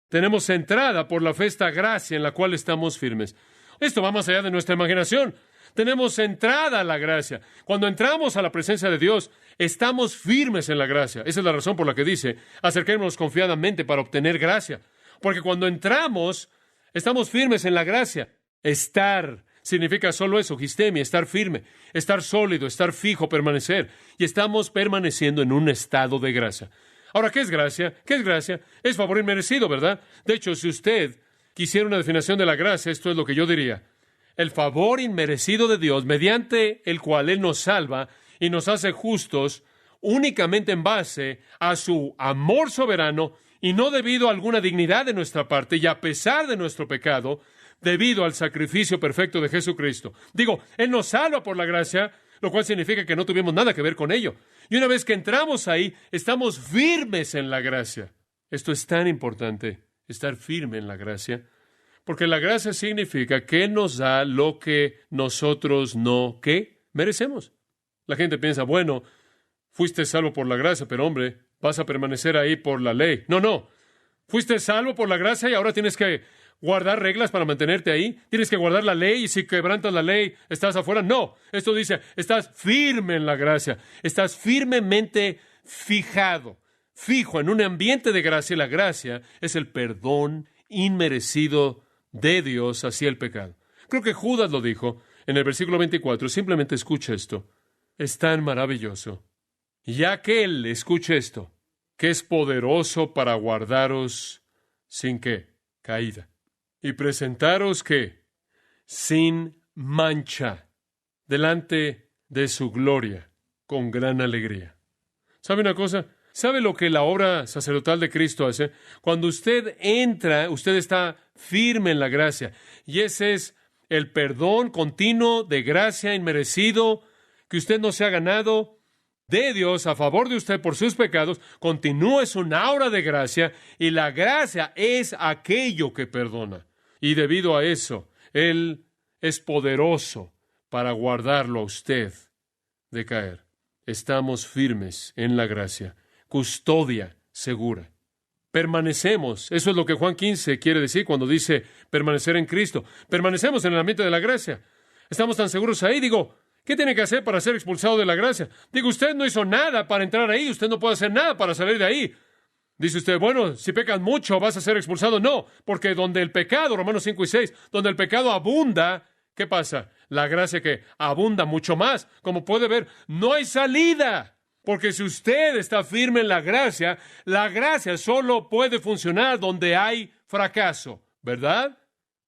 Tenemos entrada por la fe esta gracia en la cual estamos firmes. Esto va más allá de nuestra imaginación. Tenemos entrada a la gracia. Cuando entramos a la presencia de Dios, estamos firmes en la gracia. Esa es la razón por la que dice, acerquémonos confiadamente para obtener gracia. Porque cuando entramos, estamos firmes en la gracia. Estar significa solo eso, histemia, estar firme, estar sólido, estar fijo, permanecer. Y estamos permaneciendo en un estado de gracia. Ahora, ¿qué es gracia? ¿Qué es gracia? Es favor inmerecido, ¿verdad? De hecho, si usted quisiera una definición de la gracia, esto es lo que yo diría. El favor inmerecido de Dios, mediante el cual Él nos salva y nos hace justos únicamente en base a su amor soberano y no debido a alguna dignidad de nuestra parte y a pesar de nuestro pecado, debido al sacrificio perfecto de Jesucristo. Digo, Él nos salva por la gracia, lo cual significa que no tuvimos nada que ver con ello. Y una vez que entramos ahí, estamos firmes en la gracia. Esto es tan importante, estar firme en la gracia, porque la gracia significa que nos da lo que nosotros no, ¿qué? Merecemos. La gente piensa, bueno, fuiste salvo por la gracia, pero hombre, vas a permanecer ahí por la ley. No. Fuiste salvo por la gracia y ahora tienes que guardar reglas para mantenerte ahí. Tienes que guardar la ley y si quebrantas la ley, estás afuera. No, esto dice, estás firme en la gracia. Estás firmemente fijo en un ambiente de gracia. Y la gracia es el perdón inmerecido de Dios hacia el pecado. Creo que Judas lo dijo en el versículo 24. Simplemente escucha esto. Es tan maravilloso. Ya que Él escuche esto, que es poderoso para guardaros sin qué, caída. Y presentaros ¿qué? Sin mancha, delante de su gloria, con gran alegría. ¿Sabe una cosa? ¿Sabe lo que la obra sacerdotal de Cristo hace? Cuando usted entra, usted está firme en la gracia. Y ese es el perdón continuo de gracia inmerecido que usted no se ha ganado de Dios a favor de usted por sus pecados. Continúa, es una aura de gracia y la gracia es aquello que perdona. Y debido a eso, Él es poderoso para guardarlo a usted de caer. Estamos firmes en la gracia. Custodia segura. Permanecemos. Eso es lo que Juan 15 quiere decir cuando dice permanecer en Cristo. Permanecemos en el ambiente de la gracia. Estamos tan seguros ahí. Digo, ¿qué tiene que hacer para ser expulsado de la gracia? Digo, usted no hizo nada para entrar ahí. Usted no puede hacer nada para salir de ahí. Dice usted, bueno, si pecas mucho vas a ser expulsado. No, porque donde el pecado, Romanos 5 y 6, donde el pecado abunda, ¿qué pasa? La gracia que abunda mucho más. Como puede ver, no hay salida. Porque si usted está firme en la gracia solo puede funcionar donde hay fracaso. ¿Verdad?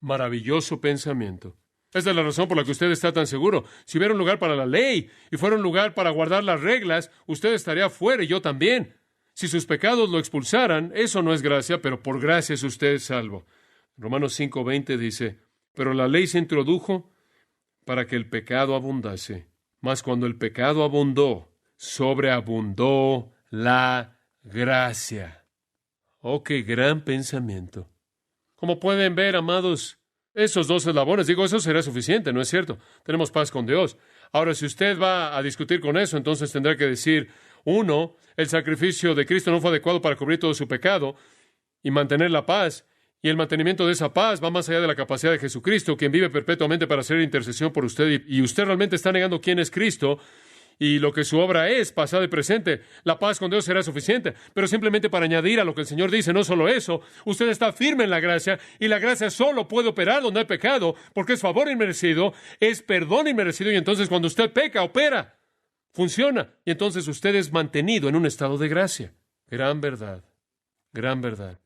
Maravilloso pensamiento. Esta es la razón por la que usted está tan seguro. Si hubiera un lugar para la ley y fuera un lugar para guardar las reglas, usted estaría fuera y yo también. Si sus pecados lo expulsaran, eso no es gracia, pero por gracia es usted salvo. Romanos 5:20 dice, pero la ley se introdujo para que el pecado abundase. Mas cuando el pecado abundó, sobreabundó la gracia. Oh, qué gran pensamiento. Como pueden ver, amados, esos dos eslabones, digo, eso será suficiente, ¿no es cierto? Tenemos paz con Dios. Ahora, si usted va a discutir con eso, entonces tendrá que decir, uno, el sacrificio de Cristo no fue adecuado para cubrir todo su pecado y mantener la paz, y el mantenimiento de esa paz va más allá de la capacidad de Jesucristo, quien vive perpetuamente para hacer intercesión por usted, y usted realmente está negando quién es Cristo, y lo que su obra es, pasado y presente. La paz con Dios será suficiente, pero simplemente para añadir a lo que el Señor dice, no solo eso, usted está firme en la gracia, y la gracia solo puede operar donde hay pecado, porque es favor inmerecido, es perdón inmerecido, y entonces cuando usted peca, opera, funciona, y entonces usted es mantenido en un estado de gracia. Gran verdad, gran verdad.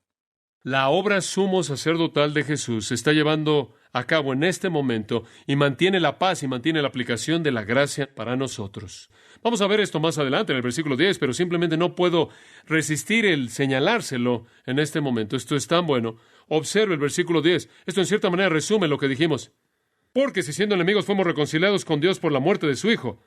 La obra sumo sacerdotal de Jesús se está llevando a cabo en este momento y mantiene la paz y mantiene la aplicación de la gracia para nosotros. Vamos a ver esto más adelante en el versículo 10, pero simplemente no puedo resistir el señalárselo en este momento. Esto es tan bueno. Observe el versículo 10. Esto en cierta manera resume lo que dijimos. Porque si siendo enemigos fuimos reconciliados con Dios por la muerte de su Hijo.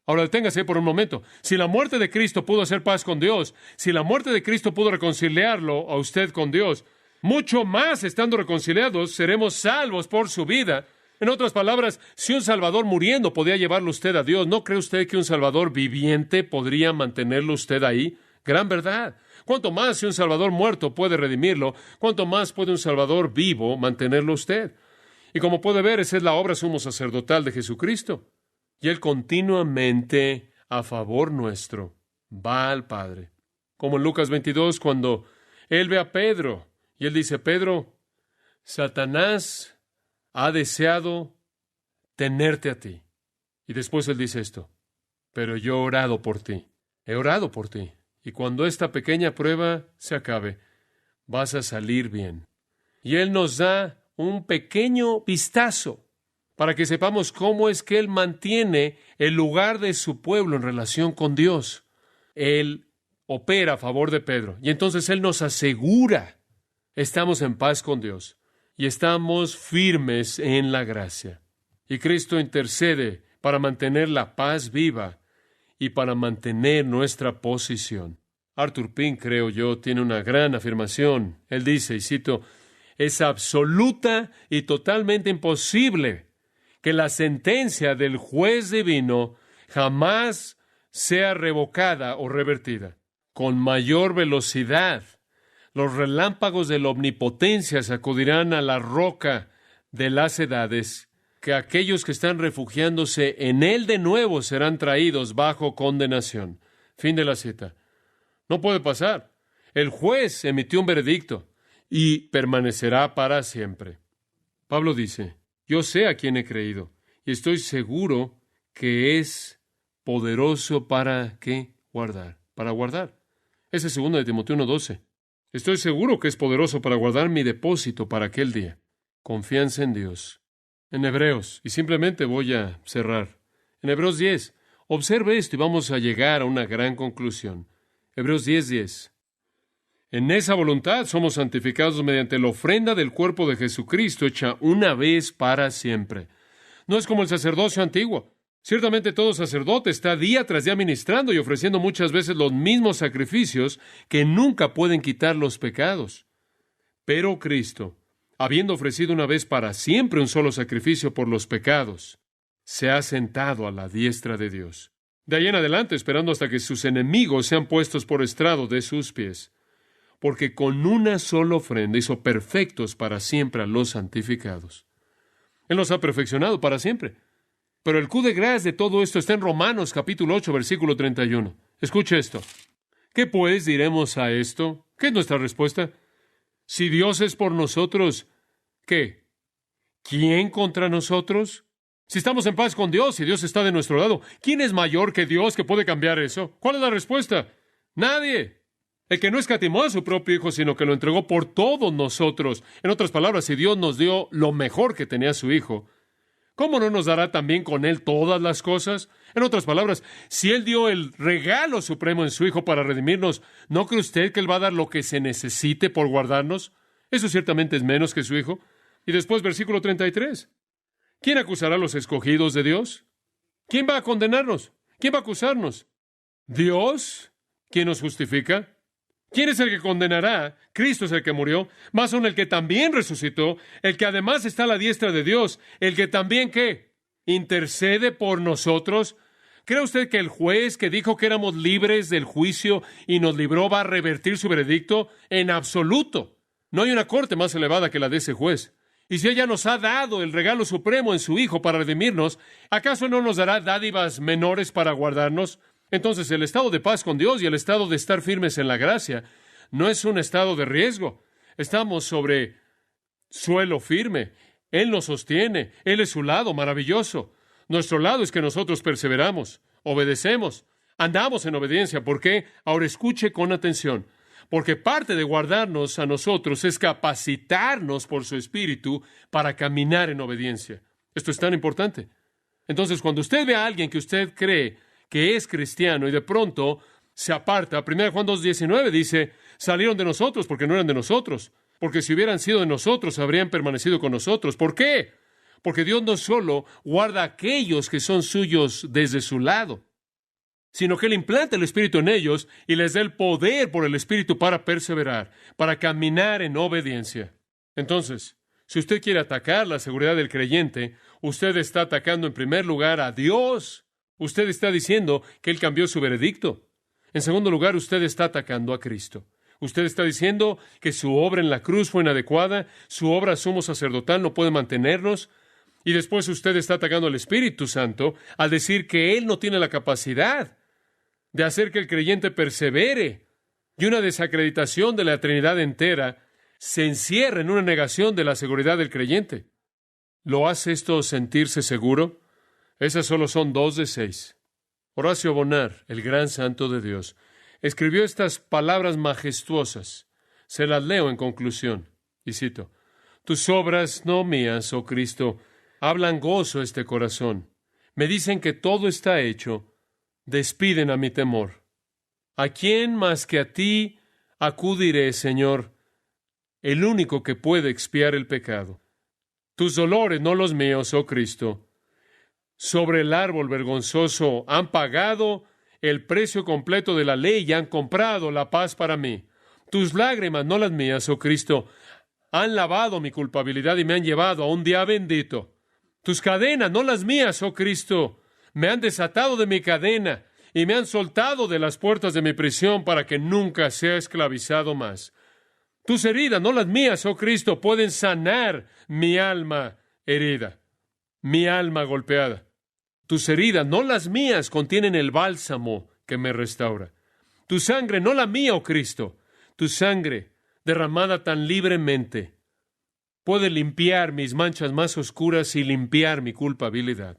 Ahora deténgase por un momento. Si la muerte de Cristo pudo hacer paz con Dios, si la muerte de Cristo pudo reconciliarlo a usted con Dios, mucho más estando reconciliados seremos salvos por su vida. En otras palabras, si un Salvador muriendo podía llevarlo usted a Dios, ¿no cree usted que un Salvador viviente podría mantenerlo usted ahí? Gran verdad. Cuanto más si un Salvador muerto puede redimirlo, cuanto más puede un Salvador vivo mantenerlo usted. Y como puede ver, esa es la obra sumo sacerdotal de Jesucristo. Y Él continuamente, a favor nuestro, va al Padre. Como en Lucas 22, cuando Él ve a Pedro, y Él dice, Pedro, Satanás ha deseado tenerte a ti. Y después Él dice esto, pero yo he orado por ti, he orado por ti. Y cuando esta pequeña prueba se acabe, vas a salir bien. Y Él nos da un pequeño vistazo para que sepamos cómo es que Él mantiene el lugar de su pueblo en relación con Dios. Él opera a favor de Pedro. Y entonces Él nos asegura, estamos en paz con Dios y estamos firmes en la gracia. Y Cristo intercede para mantener la paz viva y para mantener nuestra posición. Arthur Pink, creo yo, tiene una gran afirmación. Él dice, y cito, es absoluta y totalmente imposible que la sentencia del juez divino jamás sea revocada o revertida. Con mayor velocidad, los relámpagos de la omnipotencia sacudirán a la roca de las edades, que aquellos que están refugiándose en Él de nuevo serán traídos bajo condenación. Fin de la cita. No puede pasar. El juez emitió un veredicto y permanecerá para siempre. Pablo dice, yo sé a quién he creído y estoy seguro que es poderoso para ¿qué? Para guardar. Ese es 2 de Timoteo 1:12. Estoy seguro que es poderoso para guardar mi depósito para aquel día. Confianza en Dios. En Hebreos, y simplemente voy a cerrar. En Hebreos 10, observe esto y vamos a llegar a una gran conclusión. Hebreos 10:10. En esa voluntad somos santificados mediante la ofrenda del cuerpo de Jesucristo hecha una vez para siempre. No es como el sacerdocio antiguo. Ciertamente todo sacerdote está día tras día ministrando y ofreciendo muchas veces los mismos sacrificios que nunca pueden quitar los pecados. Pero Cristo, habiendo ofrecido una vez para siempre un solo sacrificio por los pecados, se ha sentado a la diestra de Dios. De ahí en adelante, esperando hasta que sus enemigos sean puestos por estrado de sus pies. Porque con una sola ofrenda hizo perfectos para siempre a los santificados. Él los ha perfeccionado para siempre. Pero el coup de grâce de todo esto está en Romanos capítulo 8, versículo 31. Escuche esto. ¿Qué pues diremos a esto? ¿Qué es nuestra respuesta? Si Dios es por nosotros, ¿qué? ¿Quién contra nosotros? Si estamos en paz con Dios y Dios está de nuestro lado, ¿quién es mayor que Dios que puede cambiar eso? ¿Cuál es la respuesta? Nadie. El que no escatimó a su propio Hijo, sino que lo entregó por todos nosotros. En otras palabras, si Dios nos dio lo mejor que tenía su Hijo, ¿cómo no nos dará también con Él todas las cosas? En otras palabras, si Él dio el regalo supremo en su Hijo para redimirnos, ¿no cree usted que Él va a dar lo que se necesite por guardarnos? Eso ciertamente es menos que su Hijo. Y después, versículo 33. ¿Quién acusará a los escogidos de Dios? ¿Quién va a condenarnos? ¿Quién va a acusarnos? ¿Dios? ¿Quién nos justifica? ¿Quién es el que condenará? Cristo es el que murió, más aún el que también resucitó, el que además está a la diestra de Dios, el que también, ¿qué? ¿Intercede por nosotros? ¿Cree usted que el juez que dijo que éramos libres del juicio y nos libró va a revertir su veredicto? En absoluto. No hay una corte más elevada que la de ese juez. Y si ella nos ha dado el regalo supremo en su Hijo para redimirnos, ¿acaso no nos dará dádivas menores para guardarnos? Entonces, el estado de paz con Dios y el estado de estar firmes en la gracia no es un estado de riesgo. Estamos sobre suelo firme. Él nos sostiene. Él es su lado maravilloso. Nuestro lado es que nosotros perseveramos, obedecemos, andamos en obediencia. ¿Por qué? Ahora escuche con atención. Porque parte de guardarnos a nosotros es capacitarnos por su Espíritu para caminar en obediencia. Esto es tan importante. Entonces, cuando usted ve a alguien que usted cree que es cristiano y de pronto se aparta, 1 Juan 2:19 dice, salieron de nosotros porque no eran de nosotros, porque si hubieran sido de nosotros habrían permanecido con nosotros. ¿Por qué? Porque Dios no solo guarda a aquellos que son suyos desde su lado, sino que Él implanta el Espíritu en ellos y les da el poder por el Espíritu para perseverar, para caminar en obediencia. Entonces, si usted quiere atacar la seguridad del creyente, usted está atacando en primer lugar a Dios. Usted está diciendo que Él cambió su veredicto. En segundo lugar, usted está atacando a Cristo. Usted está diciendo que su obra en la cruz fue inadecuada, su obra sumo sacerdotal no puede mantenernos. Y después usted está atacando al Espíritu Santo al decir que Él no tiene la capacidad de hacer que el creyente persevere, y una desacreditación de la Trinidad entera se encierra en una negación de la seguridad del creyente. ¿Lo hace esto sentirse seguro? Esas solo son 2 de 6. Horacio Bonar, el gran santo de Dios, escribió estas palabras majestuosas. Se las leo en conclusión, y cito: Tus obras, no mías, oh Cristo, hablan gozo a este corazón. Me dicen que todo está hecho. Despiden a mi temor. ¿A quién más que a ti acudiré, Señor, el único que puede expiar el pecado? Tus dolores, no los míos, oh Cristo, sobre el árbol vergonzoso han pagado el precio completo de la ley y han comprado la paz para mí. Tus lágrimas, no las mías, oh Cristo, han lavado mi culpabilidad y me han llevado a un día bendito. Tus cadenas, no las mías, oh Cristo, me han desatado de mi cadena y me han soltado de las puertas de mi prisión para que nunca sea esclavizado más. Tus heridas, no las mías, oh Cristo, pueden sanar mi alma herida, mi alma golpeada. Tus heridas, no las mías, contienen el bálsamo que me restaura. Tu sangre, no la mía, oh Cristo, tu sangre derramada tan libremente puede limpiar mis manchas más oscuras y limpiar mi culpabilidad.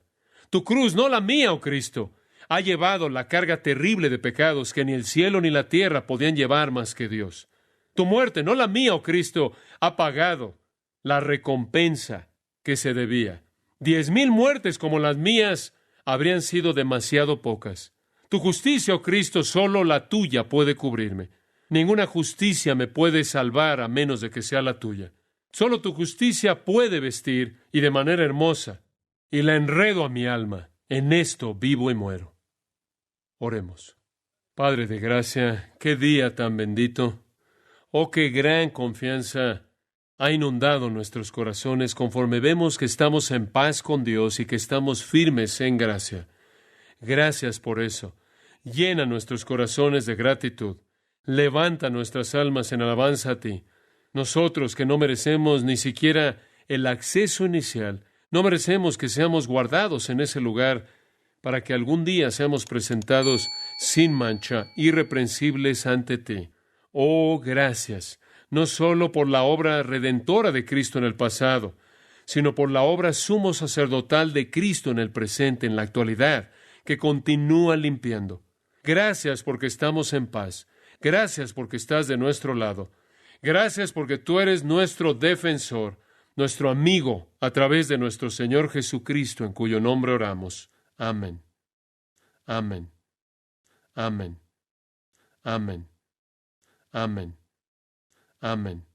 Tu cruz, no la mía, oh Cristo, ha llevado la carga terrible de pecados que ni el cielo ni la tierra podían llevar más que Dios. Tu muerte, no la mía, oh Cristo, ha pagado la recompensa que se debía. 10,000 muertes como las mías habrían sido demasiado pocas. Tu justicia, oh Cristo, solo la tuya puede cubrirme. Ninguna justicia me puede salvar a menos de que sea la tuya. Solo tu justicia puede vestir, y de manera hermosa, y la enredo a mi alma. En esto vivo y muero. Oremos. Padre de gracia, qué día tan bendito. Oh, qué gran confianza ha inundado nuestros corazones conforme vemos que estamos en paz con Dios y que estamos firmes en gracia. Gracias por eso. Llena nuestros corazones de gratitud. Levanta nuestras almas en alabanza a ti. Nosotros que no merecemos ni siquiera el acceso inicial, no merecemos que seamos guardados en ese lugar para que algún día seamos presentados sin mancha, irreprensibles ante ti. Oh, gracias, no solo por la obra redentora de Cristo en el pasado, sino por la obra sumo sacerdotal de Cristo en el presente, en la actualidad, que continúa limpiando. Gracias porque estamos en paz. Gracias porque estás de nuestro lado. Gracias porque tú eres nuestro defensor, nuestro amigo, a través de nuestro Señor Jesucristo, en cuyo nombre oramos. Amén. Amén. Amén. Amén. Amén. Amén.